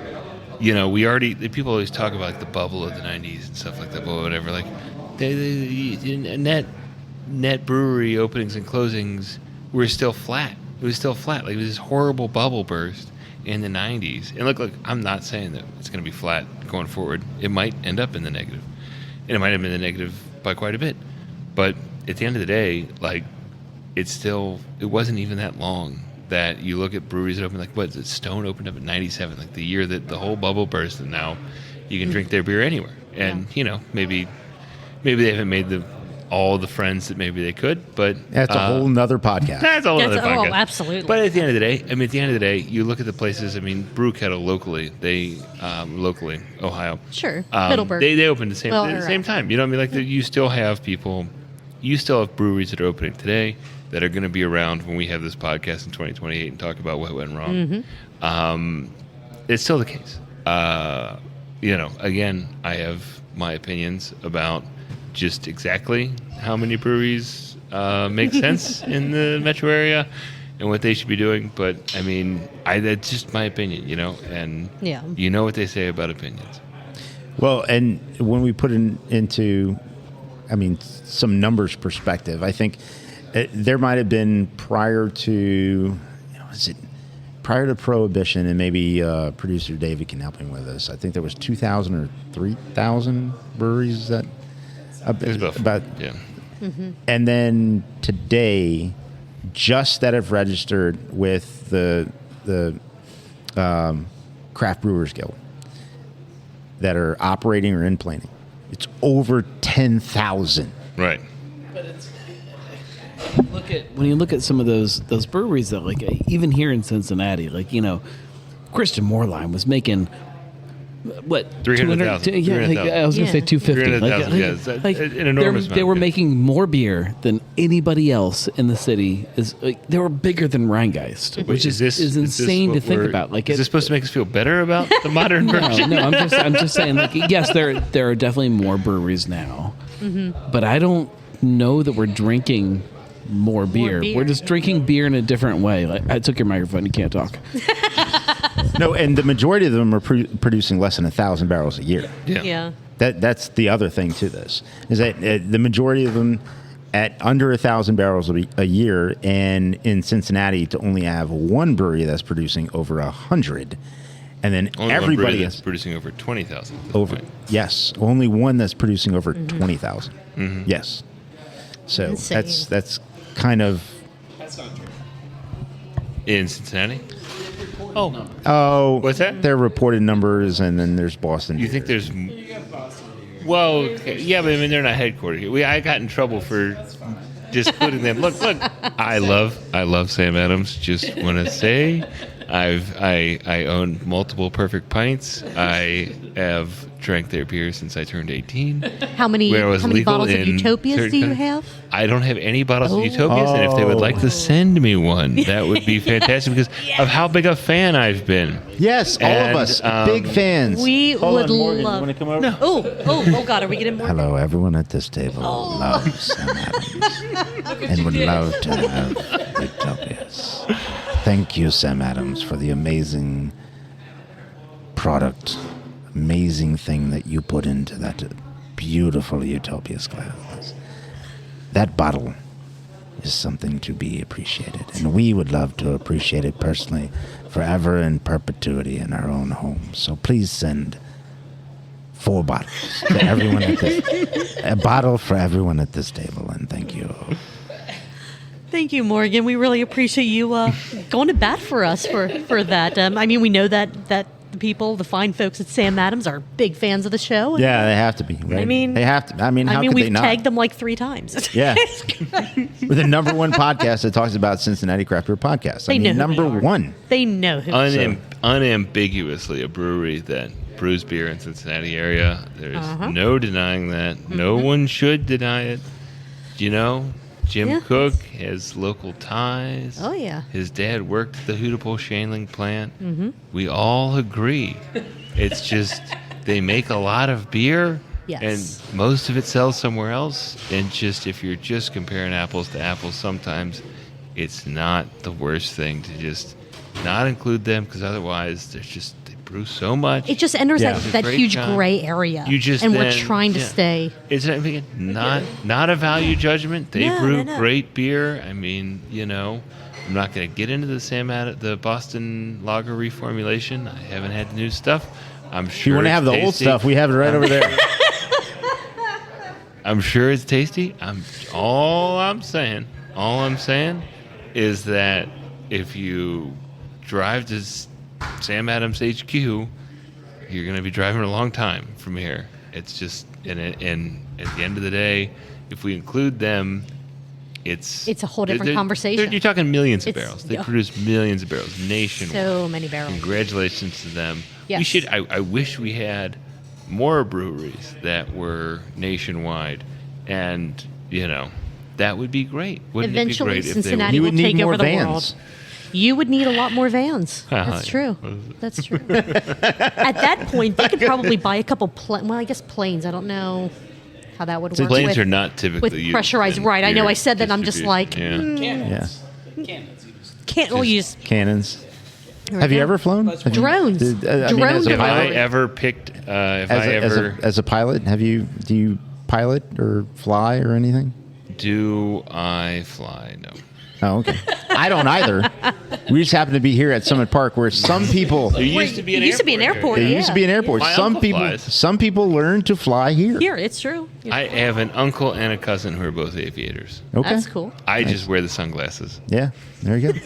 people always talk about like the bubble of the 90s and stuff like that, but whatever. Like, net brewery openings and closings were still flat. It was still flat. Like, it was this horrible bubble burst in the 90s. And look, I'm not saying that it's going to be flat going forward. It might end up in the negative. And it might have been in the negative by quite a bit. But at the end of the day, like, it wasn't even that long that you look at breweries that open, like, Stone opened up at 97, like the year that the whole bubble burst, and now you can drink their beer anywhere. And, maybe they haven't made all the friends that maybe they could, but that's a whole nother podcast. That's a whole other podcast. Oh, absolutely. But at the end of the day, you look at the places. Brew Kettle locally, Ohio. Sure. Middleburg. They opened at the same time. Like, you still have people, you still have breweries that are opening today that are going to be around when we have this podcast in 2028 and talk about what went wrong. It's still the case. Again, I have my opinions about just exactly how many breweries make sense in the metro area and what they should be doing. But that's just my opinion, and you know what they say about opinions. Well, and when we put into some numbers perspective, I think there might have been prior to Prohibition, and maybe producer David can help me with this. I think there was 2,000 or 3,000 breweries that about yeah. And then today, just that have registered with the Craft Brewers Guild that are operating or in planning, it's over 10,000. Right. But when you look at some of those breweries, though, like even here in Cincinnati, like Christian Moorline was making what 300,000. Yeah, like, I was going to say 250. 300,000. Like an enormous amount. They were making more beer than anybody else in the city. They were bigger than Rheingeist, which is insane to think about. Like, is this supposed to make us feel better about the modern version? No, I'm just saying. Like, yes, there are definitely more breweries now, but I don't know that we're drinking more beer. We're just drinking beer in a different way. Like, I took your microphone. You can't talk. No, and the majority of them are producing less than 1,000 barrels a year. Yeah. That's the other thing to this, is that the majority of them at under 1,000 barrels a year, and in Cincinnati to only have one brewery that's producing over 100, and then only everybody is producing over 20,000. Yes, only one that's producing over 20,000. Yes, so Insane. that's kind of That's not true. In Cincinnati. Oh, What's that? They're reported numbers, and then there's Boston. You think there's? Well, okay. Yeah, but I mean they're not headquartered here. I got in trouble for just quoting them. Look! I love Sam Adams. Just want to say, I own multiple Perfect Pints. I have drank their beer since I turned 18. How many bottles of Utopias do you have? I don't have any bottles of Utopias, and if they would like to send me one, that would be fantastic because of how big a fan I've been. Yes, all of us, big fans. We would love. You want to come over? No. Oh, God, are we getting more? Hello, everyone at this table loves Sam Adams and would love to have Utopias. Thank you, Sam Adams, for the amazing product, amazing thing that you put into that beautiful Utopias glass. That bottle is something to be appreciated, and we would love to appreciate it personally forever in perpetuity in our own homes. So please send 4 bottles to everyone at this, a bottle for everyone at this table, and thank you. Thank you, Morgan. We really appreciate you going to bat for us for that. I mean, we know that the people, the fine folks at Sam Adams, are big fans of the show. Yeah, they have to be. Right? I mean, they have to. I mean, how could we've they not? tagged them like 3 times. Yeah, we're the #1 podcast that talks about Cincinnati craft beer podcast. They know who we are. #1. They know who. Unambiguously a brewery that brews beer in Cincinnati area. There's no denying that. No one should deny it. You know, Jim Cook has local ties. Oh, yeah. His dad worked at the Hootapole Shanling plant. Mm-hmm. We all agree. It's just they make a lot of beer, and most of it sells somewhere else. And just if you're just comparing apples to apples, sometimes it's not the worst thing to just not include them because otherwise there's just they brew so much. It just enters that huge job. gray area. And we're trying to stay. It's not a value judgment. They brew great beer. I mean, you know, I'm not going to get into the Boston Lager reformulation. I haven't had the new stuff. I'm sure. If you want to have the old stuff, we have it right over there. I'm sure it's tasty. All I'm saying is that if you drive to Sam Adams HQ, you're going to be driving a long time from here. It's just, and at the end of the day, if we include them, it's a whole different conversation. You're talking millions of barrels. They produce millions of barrels nationwide. So many barrels. Congratulations to them. Yes. We should. I wish we had more breweries that were nationwide, and you know, that would be great. Wouldn't Eventually, it be great Cincinnati will take over the world. You would need a lot more vans. That's true. That's true. At that point, they could probably buy a couple. I guess planes. I don't know how that would work. Planes are not typically with pressurized. Right. I know. I said that. I'm just like. Cannons. Can't all use cannons. Have you ever flown? Drones. Drones. Have I ever picked? As a pilot, do you pilot or fly or anything? Do I fly? No. Oh, okay. I don't either. We just happen to be here at Summit Park, where some people. There used to be an airport. There used to be an airport. My Some uncle people. flies. Some people learn to fly here. Here, it's true. I have an uncle and a cousin who are both aviators. Okay. That's cool. I just wear the sunglasses. Yeah. There you go.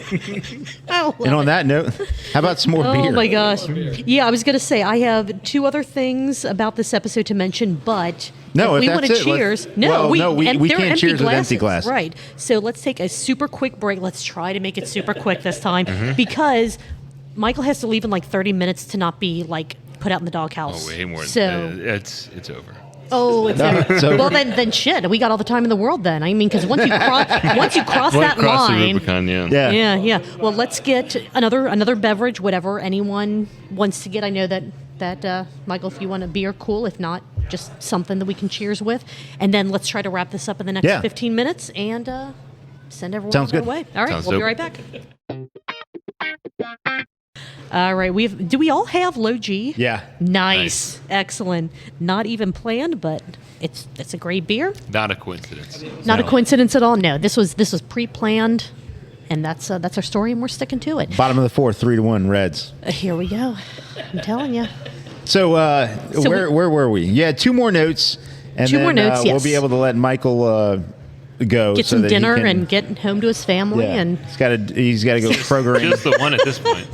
Oh, And on that note, how about some more beer? Oh my gosh. Yeah, I was going to say I have 2 other things about this episode to mention, but No, if we if want to that's it, cheers. we they're can't empty cheers with glasses. empty glasses. Right. So let's take a super quick break. Let's try to make it super quick this time Mm-hmm. because Michael has to leave in like 30 minutes to not be like put out in the doghouse. Oh, way more. So It's over. Oh, it's over. it's over. Well, then shit. We got all the time in the world then. I mean, because once you cross that Cross the line. Rubicon, Yeah. Well, let's get another beverage, whatever anyone wants to get. I know that Michael, if you want a beer, cool. If not, just something that we can cheers with. And then let's try to wrap this up in the next 15 minutes and send everyone Sounds on their good. way. All right, Sounds we'll be dope. right back. All right, do we all have low G? Yeah. Nice. Excellent. Not even planned, but it's a great beer. Not a coincidence. Not a coincidence at all. No, this was pre-planned, and that's our story, and we're sticking to it. Bottom of the 4th, 3-1 Reds. Here we go. I'm telling you. So where were we? Yeah, 2 more notes. And Two then, more notes, We'll yes. be able to let Michael go. Get so some that he dinner can- and get home to his family. Yeah. And He's got to go Krogering. Just the one at this point.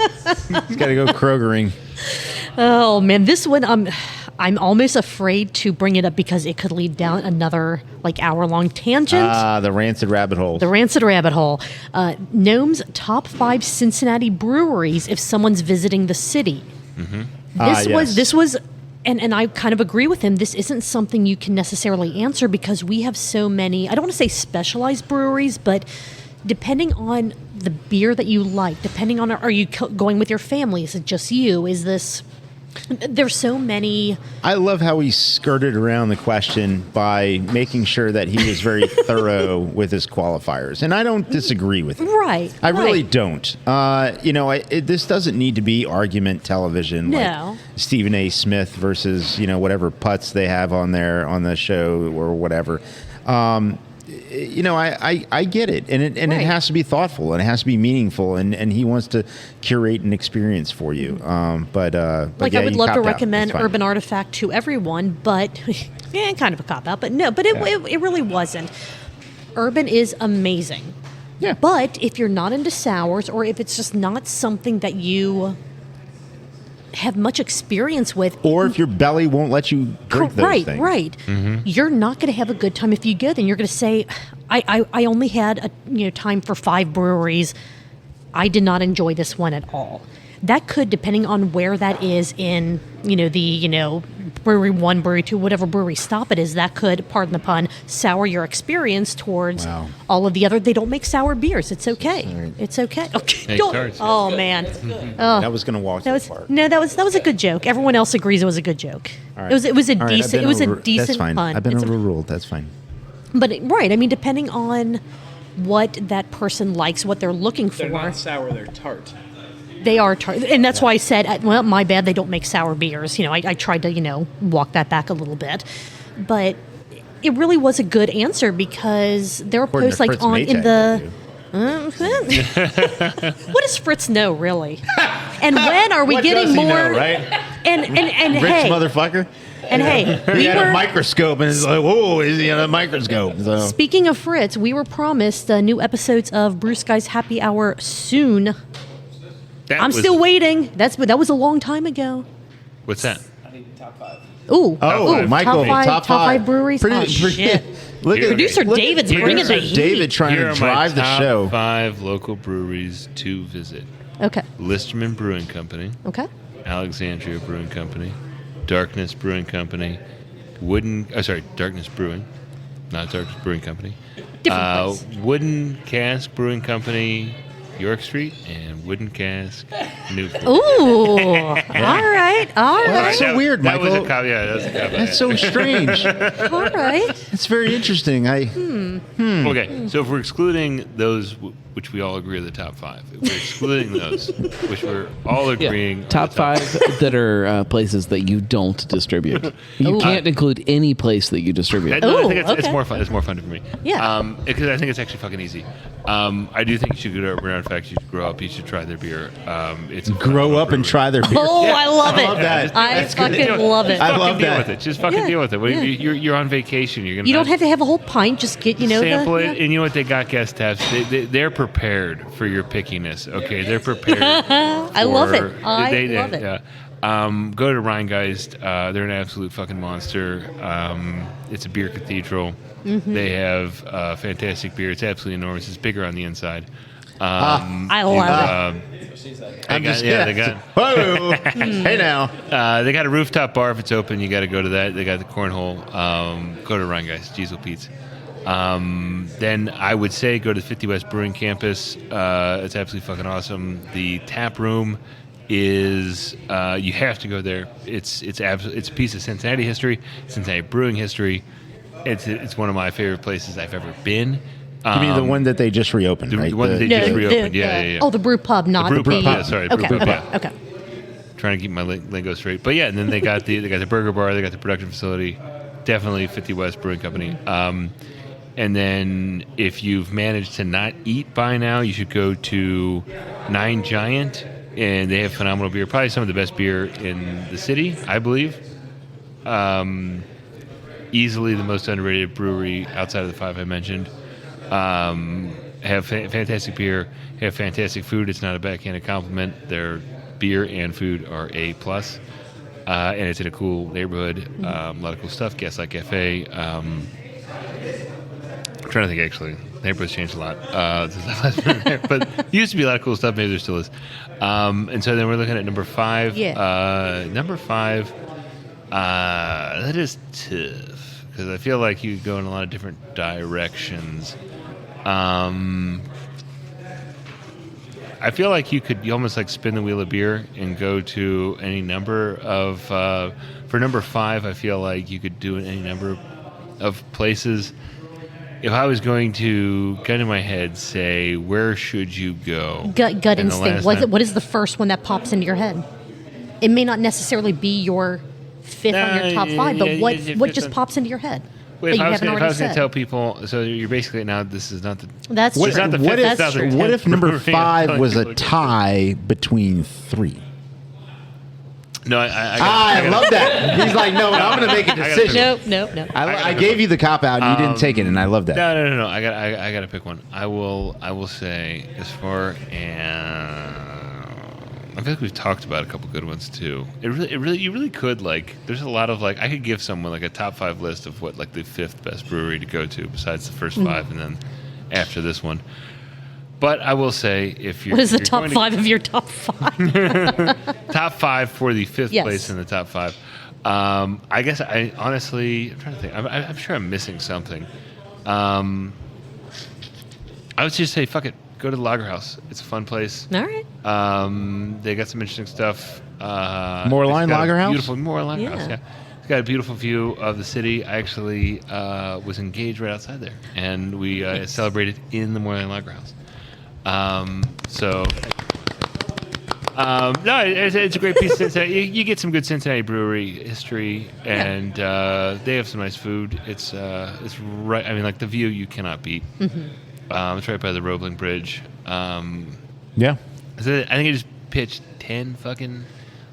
He's got to go Krogering. oh man, this one I'm almost afraid to bring it up because it could lead down another like hour-long tangent. The rancid rabbit hole. The rancid rabbit hole. Gnome's top 5 Cincinnati breweries if someone's visiting the city. This was, and I kind of agree with him. This isn't something you can necessarily answer because we have so many. I don't want to say specialized breweries, but depending on the beer that you like, depending on are you going with your family? Is it just you? Is this? There's so many. I love how he skirted around the question by making sure that he was very thorough with his qualifiers, and I don't disagree with him. Right. I really right. don't. This doesn't need to be argument television No. like Stephen A. Smith versus whatever putts they have on the show or whatever. I get it, and it Right. has to be thoughtful, and it has to be meaningful, and he wants to curate an experience for you. But Like yeah, I would he love to copped out. recommend It's fine. Urban Artifact to everyone, but yeah, kind of a cop out. But no, it really wasn't. Urban is amazing. Yeah. But if you're not into sours, or if it's just not something that you have much experience with, Or if your belly won't let you drink those right, things. right, you're not going to have a good time. If you go, then you're going to say, I only had time for 5 breweries. I did not enjoy this one at all. That could, depending on where that is in, the brewery 1, brewery 2, whatever brewery stop it is, that could, pardon the pun, sour your experience towards Wow. all of the other. They don't make sour beers. It's okay. Right. It's okay. Okay. Hey, Don't- cards. oh man. I was going to walk That too was far. no. That was a good joke. Everyone else agrees it was a good joke. All right. It was a All right, I've decent. been It was a over- decent That's fine. pun. I've been It's a- overruled. That's fine. but right. I mean, depending on what that person likes, what they're looking They're for, not sour, they're tart. they are. And that's why I said, well, my bad. They don't make sour beers. I tried to walk that back a little bit, but it really was a good answer because there were According posts to like Fritz on in Maytag, the. they do. What does Fritz know really? And when are we What getting does he more? know, right? And Rich hey, motherfucker. and hey, He we had were a microscope and it's like, whoa, is he on a microscope? So. speaking of Fritz. We were promised new episodes of Brew Sky's Happy Hour soon. That I'm was- still waiting. That was a long time ago. What's that? I need top 5. Ooh, Oh, ooh, Michael, top five breweries. Oh, shit. Look at Producer David's bringing the heat. David trying Here to are my drive the top show. 5 local breweries to visit: Okay. Listerman Brewing Company, Okay. Alexandria Brewing Company, Darkness Brewing Company, Darkness Brewing, not Darkness Brewing Company, Different place. Wooden Cask Brewing Company, York Street, and Wooden Cask, Newport. Ooh. All right. All Well, right. that's so weird, That was Michael. a copy. Yeah, that was a copy. That's so strange. All right. It's very interesting. Okay, so if we're excluding those, which we all agree are the top 5, if we're excluding those, which we're all agreeing, are Top the 5 that are places that you don't distribute. You can't include any place that you distribute. No, I Ooh, think it's okay. more fun. It's more fun for me. Yeah. Because I think it's actually fucking easy. I do think you should go to Urban Artifact. You should grow up. You should try their beer. It's a Grow phenomenal up and brewery. try their beer. Oh, I love it. I love that. I That's good. fucking love it. I Fucking love deal that. with it. Just fucking Yeah, deal with it. yeah. You're on vacation. You're gonna. You don't have to have a whole pint. Just get, sample the. it, and you know what? They got guest taps. They're prepared for your pickiness. Okay, they're prepared. I love it. for- I love it. Yeah. Go to Rheingeist. They're an absolute fucking monster. It's a beer cathedral. Mm-hmm. They have fantastic beer. It's absolutely enormous. It's bigger on the inside. I love it. I'm they got- just- yeah, they got- Whoa. Hey now. They got a rooftop bar if it's open. You got to go to that. They got the cornhole. Go to Rheingeist, Diesel Pete's. Then I would say go to the 50 West Brewing Campus. It's absolutely fucking awesome. The tap room is you have to go there. It's a piece of Cincinnati history, Cincinnati brewing history. It's one of my favorite places I've ever been. You mean the one that they just reopened, the right? one that they just reopened. Yeah. Oh, the brew pub, not brew pub, the. yeah, sorry, Okay. brew pub, Okay. yeah. Okay. Trying to keep my lingo straight. But yeah, and then they got the burger bar, they got the production facility, definitely 50 West Brewing Company. And then if you've managed to not eat by now, you should go to Nine Giant, and they have phenomenal beer, probably some of the best beer in the city, I believe. Easily the most underrated brewery outside of the 5 I mentioned. have fantastic beer, have fantastic food. It's not a backhanded compliment. Their beer and food are A+. And it's in a cool neighborhood. A lot of cool stuff. Gaslight Cafe. I'm trying to think, actually. The neighborhood's changed a lot since I last been there. But it used to be a lot of cool stuff. Maybe there still is. And so then we're looking at number 5. Yeah. Number 5, that is tough. Because I feel like you could go in a lot of different directions. I feel like you almost like spin the wheel of beer and go to any number of. For number 5, I feel like you could do it any number of places. If I was going to, gun in my head, say, where should you go? Gut instinct. What is the first one that pops into your head? It may not necessarily be your 5th on your top 5, but what just pops into your head? Wait, if I was going to tell people, so you're basically now this is not the. That's what, true. not the What fifth, it's not the what 10th if number brewery. 5 was a tie between 3? No, I love that. He's like, no, I'm going to make a decision. No. I gave you the cop out, and you didn't take it, and I love that. No. I got to pick one. I will say as far as I feel like we've talked about a couple good ones too. You really could like. There's a lot of like. I could give someone like a top 5 list of what like the 5th best brewery to go to besides the first 5, and then after this one. But I will say, if you're what is the top 5 of your top 5? Top 5 for the 5th Yes. place in the top 5. I guess I'm trying to think. I'm sure I'm missing something. I would just say, fuck it. Go to the Lager House. It's a fun place. All right. They got some interesting stuff. Moorline Lager House? Beautiful Moorline Lager House, Yeah. yeah. It's got a beautiful view of the city. I actually was engaged right outside there, and we celebrated in the Moorline Lager House. No, it's a great piece of Cincinnati. You get some good Cincinnati brewery history, and they have some nice food. It's right. I mean, like the view you cannot beat. Mm-hmm. It's right by the Roebling Bridge. Yeah. I think I just pitched 10 fucking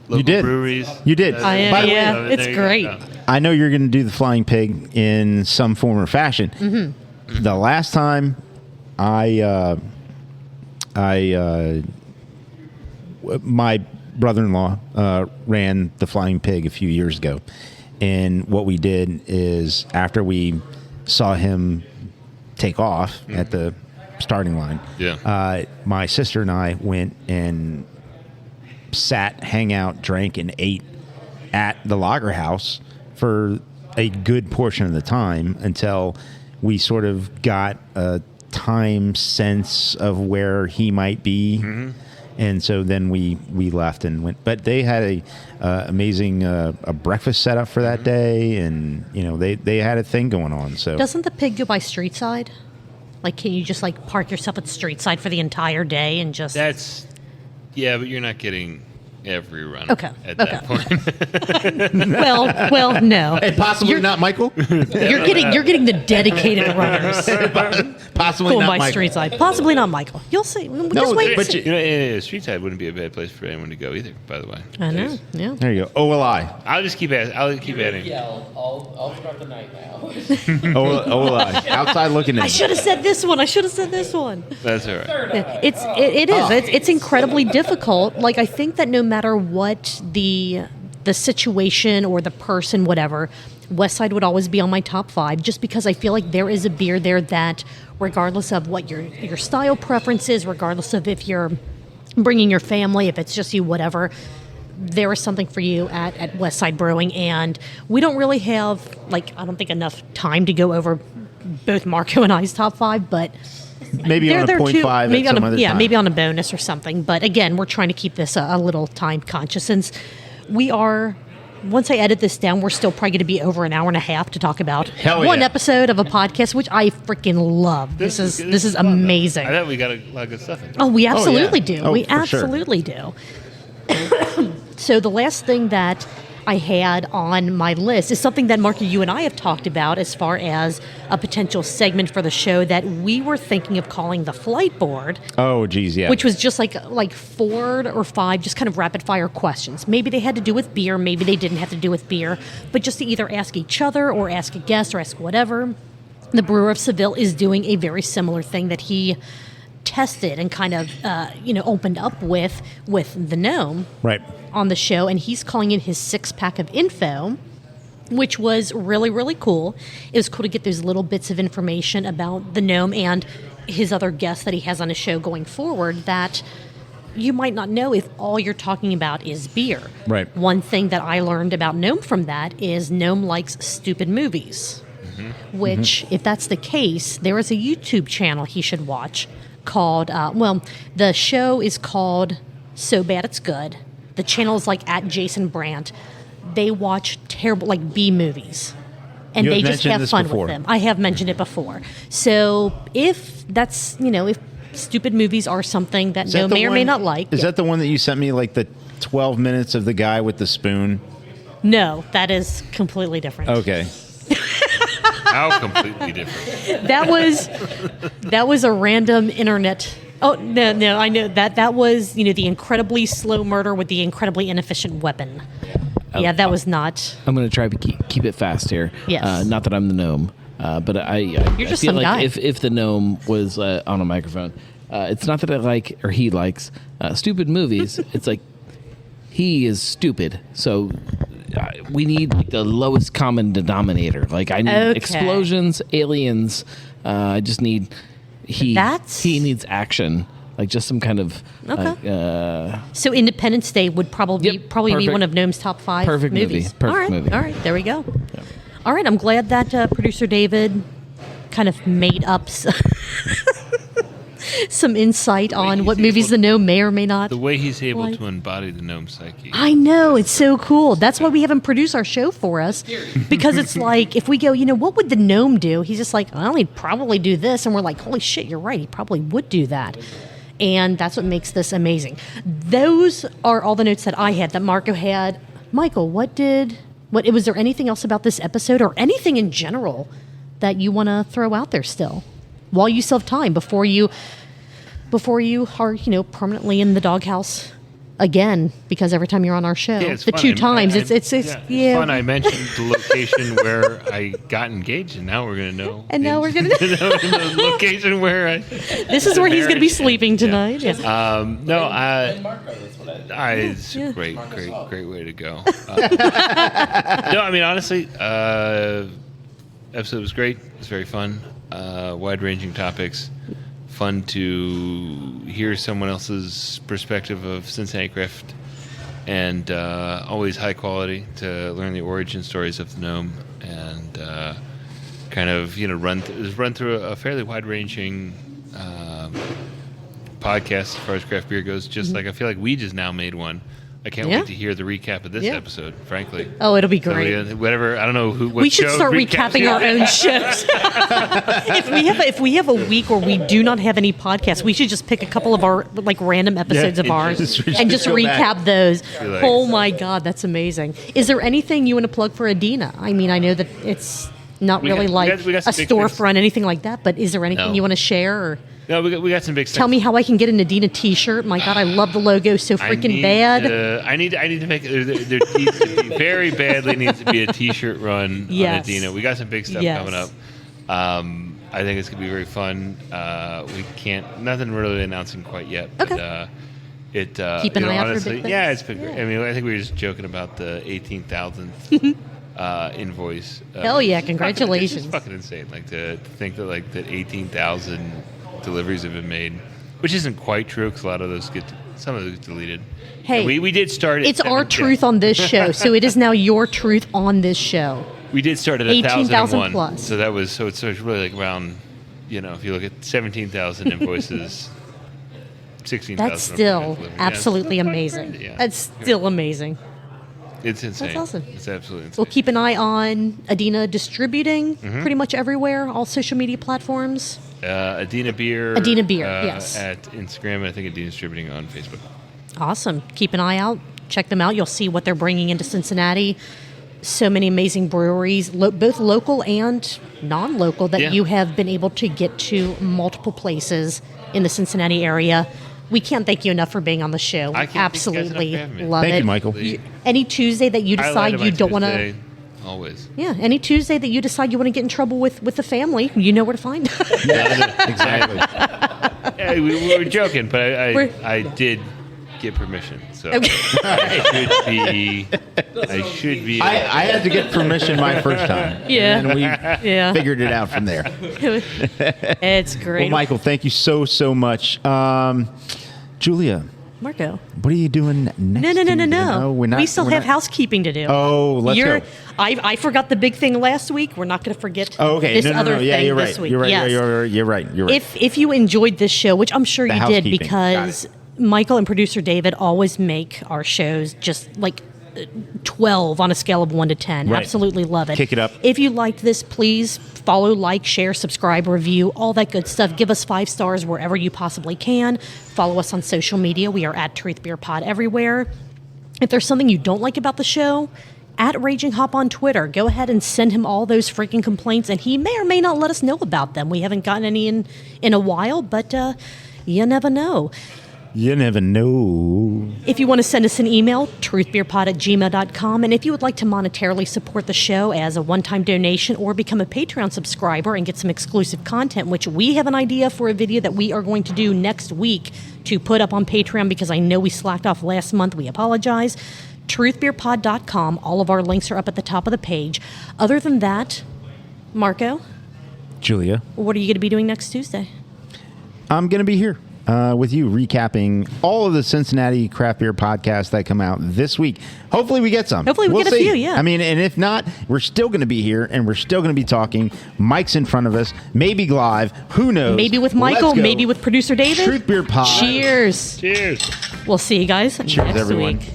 local You did. breweries. You did. I am, By the way, yeah, it's there you great. go. I know you're going to do the Flying Pig in some form or fashion. Mm-hmm. The last time my brother-in-law ran the Flying Pig a few years ago, and what we did is after we saw him take off at the starting line, my sister and I went and sat, hang out, drank, and ate at the Lager House for a good portion of the time until we sort of got a time sense of where he might be. Mm-hmm. And so then we left and went. But they had a amazing a breakfast set up for that day, and they had a thing going on. So Doesn't the pig go by street side? Like, can you just like park yourself at the street side for the entire day and just? But you're not getting every run. Okay. At that point. well, no. and possibly not Michael. You're getting the dedicated runners. Possibly Going not by Michael. street side. Possibly not Michael. You'll see. Just wait and but see. Street side wouldn't be a bad place for anyone to go either. By the way. I know. Yeah. There you go. OLI. I'll just keep adding. Yeah, I'll start the night now. OLI. Outside looking in. I should have said this one. That's all right. It is. It's incredibly difficult. Like, I think that no matter what the situation or the person, whatever, West Side would always be on my top 5, just because I feel like there is a beer there that, regardless of what your style preference is, regardless of if you're bringing your family, if it's just you, whatever, there is something for you at West Side Brewing. And we don't really have, like, I don't think enough time to go over both Marco and I's top 5, but maybe on a 0.5 maybe at some on a, other yeah, time. maybe on a bonus or something. But again, we're trying to keep this a little time conscious, since we are. Once I edit this down, we're still probably going to be over an hour and a half to talk about one episode of a podcast, which I freaking love. This is amazing. I thought we got a lot of good stuff in there. Oh, we absolutely yeah. do. Oh, We for sure. absolutely do. So the last thing that I had on my list is something that, Mark, you and I have talked about as far as a potential segment for the show that we were thinking of calling the Flight Board. Oh, geez, yeah. Which was just like 4 or 5 just kind of rapid fire questions. Maybe they had to do with beer, maybe they didn't have to do with beer, but just to either ask each other or ask a guest or ask whatever. the Brewer of Seville is doing a very similar thing that he tested and kind of, opened up with the Gnome Right. on the show, and he's calling it his 6-pack of info, which was really, really cool. It was cool to get those little bits of information about the Gnome and his other guests that he has on his show going forward that you might not know if all you're talking about is beer. Right. One thing that I learned about Gnome from that is Gnome likes stupid movies, which, if that's the case, there is a YouTube channel he should watch called, the show is called So Bad It's Good. The channel is like at Jason Brandt. They watch terrible, like B movies. And You have they just mentioned have this fun before. with them. I have mentioned it before. So if that's, if stupid movies are something that Is that Gnome the may or may one- not like. Is that the one that you sent me, like the 12 minutes of the guy with the spoon? No, that is completely different. Okay. How completely different. That was a random internet. Oh, no, I know that was, the incredibly slow murder with the incredibly inefficient weapon. Yeah, that was not. I'm going to try to keep it fast here. Yes. Not that I'm the gnome, but I just feel some like guy. if the gnome was on a microphone, it's not that I like or he likes stupid movies. It's like he is stupid. So we need like the lowest common denominator. Like I need Okay. explosions, aliens. I just need he needs action. Like just some kind of So Independence Day would probably be perfect. one of Gnome's top 5 Perfect movie. movies. Perfect All right, movie. all right, there we go. All right, I'm glad that producer David kind of made up some insight on what he's movies able- the Gnome may or may not. The way he's able Like- to embody the gnome psyche. I know, it's so cool. That's why we have him produce our show for us. Because it's like, if we go, what would the Gnome do? He's just like, well, he'd probably do this. And we're like, holy shit, you're right. He probably would do that. And that's what makes this amazing. Those are all the notes that I had, that Marco had. Michael, was there anything else about this episode or anything in general that you want to throw out there still? While you still have time before you are, permanently in the doghouse again, because every time you're on our show, Yeah, it's the fun. 2 times, it's It's fun. I mentioned the location where I got engaged, and now we're going to know. And now we're gonna- know the location where I. this is where he's going to be sleeping tonight. Yeah. It's a great way to go. No, I mean honestly, episode was great. It was very fun. Wide-ranging topics. Fun to hear someone else's perspective of Cincinnati Craft, and always high quality to learn the origin stories of the gnome, and kind of run through a fairly wide-ranging podcast as far as craft beer goes. Just like I feel like we just now made one. I can't Yeah. wait to hear the recap of this Yeah. episode. Frankly, Oh, it'll be So, great. whatever. I don't know who. What We should show start recaps recapping our own shows. if we have a week where we do not have any podcasts, we should just pick a couple of our random episodes of ours and just go back. recap those. like- Oh my God, that's amazing. Is there anything you want to plug for Adena? I mean, I know that it's not We really got- we like got- we got a some big storefront, anything like that, but is there anything No. you want to share? Or No, we got some big stuff. tell me how I can get an Adena t-shirt. My God, I love the logo so freaking bad. I need to make there needs to be very badly needs to be a t-shirt run Yes. on Adena. We got some big stuff Yes. coming up. I think it's gonna be very fun. We nothing really announcing quite yet. But, Okay. Keep an eye out for honestly, big things. yeah, it's been great. I mean, I think we were just joking about the 18,000th invoice. Hell yeah, It's congratulations. just fucking insane. Like to think that 18,000 deliveries have been made, which isn't quite true because a lot of those some of those get deleted. Hey, And we did start. At It's our 7 truth on this show, so it is now your truth on this show. We did start at 18,000 1,001, plus. so that was so it's really like around, if you look at 17,000 invoices, 16,000. That's still absolutely amazing. Yeah. That's still amazing. It's insane. That's awesome. It's absolutely insane. We'll keep an eye on Adena Distributing Mm-hmm. pretty much everywhere, all social media platforms. Adena Beer. Adena Beer, yes. At Instagram, and I think Adena Distributing on Facebook. Awesome. Keep an eye out. Check them out. You'll see what they're bringing into Cincinnati. So many amazing breweries, both local and non-local, that Yeah. you have been able to get to multiple places in the Cincinnati area. We can't thank you enough for being on the show. I can't thank you guys Absolutely enough for having me. love Thank it. you, Michael. Any Tuesday that you decide you don't want to... Always. Yeah, any Tuesday that you decide you want to get in trouble with the family, you know where to find us. Exactly. Yeah, we were joking, but We're- I did get permission, so Okay. I should be. I had to get permission my first time. Yeah. And we Yeah. figured it out from there. It's great. Well, Michael, thank you so much. Julia, Marco. what are you doing next? No. Tuesday? We're not. We still we're have not- housekeeping to do. Oh, let's go. I forgot the big thing last week. We're not going to forget Oh, okay. this No. other Yeah, thing you're right. this week. You're right. Yes. You're right. If you enjoyed this show, which I'm sure The you did, housekeeping. because Got Michael and producer David always make our shows just like 12 on a scale of 1 to 10. Right. Absolutely love it. Kick it up. If you liked this, please follow, like, share, subscribe, review, all that good stuff. Give us 5 stars wherever you possibly can. Follow us on social media. We are at Truth Beer Pod everywhere. If there's something you don't like about the show, at Raging Hop on Twitter, go ahead and send him all those freaking complaints, and he may or may not let us know about them. We haven't gotten any in a while, but you never know. You never know. If you want to send us an email, truthbeerpod@gmail.com. And if you would like to monetarily support the show as a one-time donation or become a Patreon subscriber and get some exclusive content, which we have an idea for a video that we are going to do next week to put up on Patreon because I know we slacked off last month. We apologize. Truthbeerpod.com. All of our links are up at the top of the page. Other than that, Marco, Julia, what are you going to be doing next Tuesday? I'm going to be here with you recapping all of the Cincinnati craft beer podcasts that come out this week. Hopefully we get some. Hopefully we We'll get a see. few, yeah. I mean, and if not, we're still going to be here and we're still going to be talking. Mike's in front of us, maybe live. Who knows? Maybe with Let's Michael, go. maybe with producer David. Truth Beer Pod. Cheers. Cheers. We'll see you guys Cheers, next everyone. week.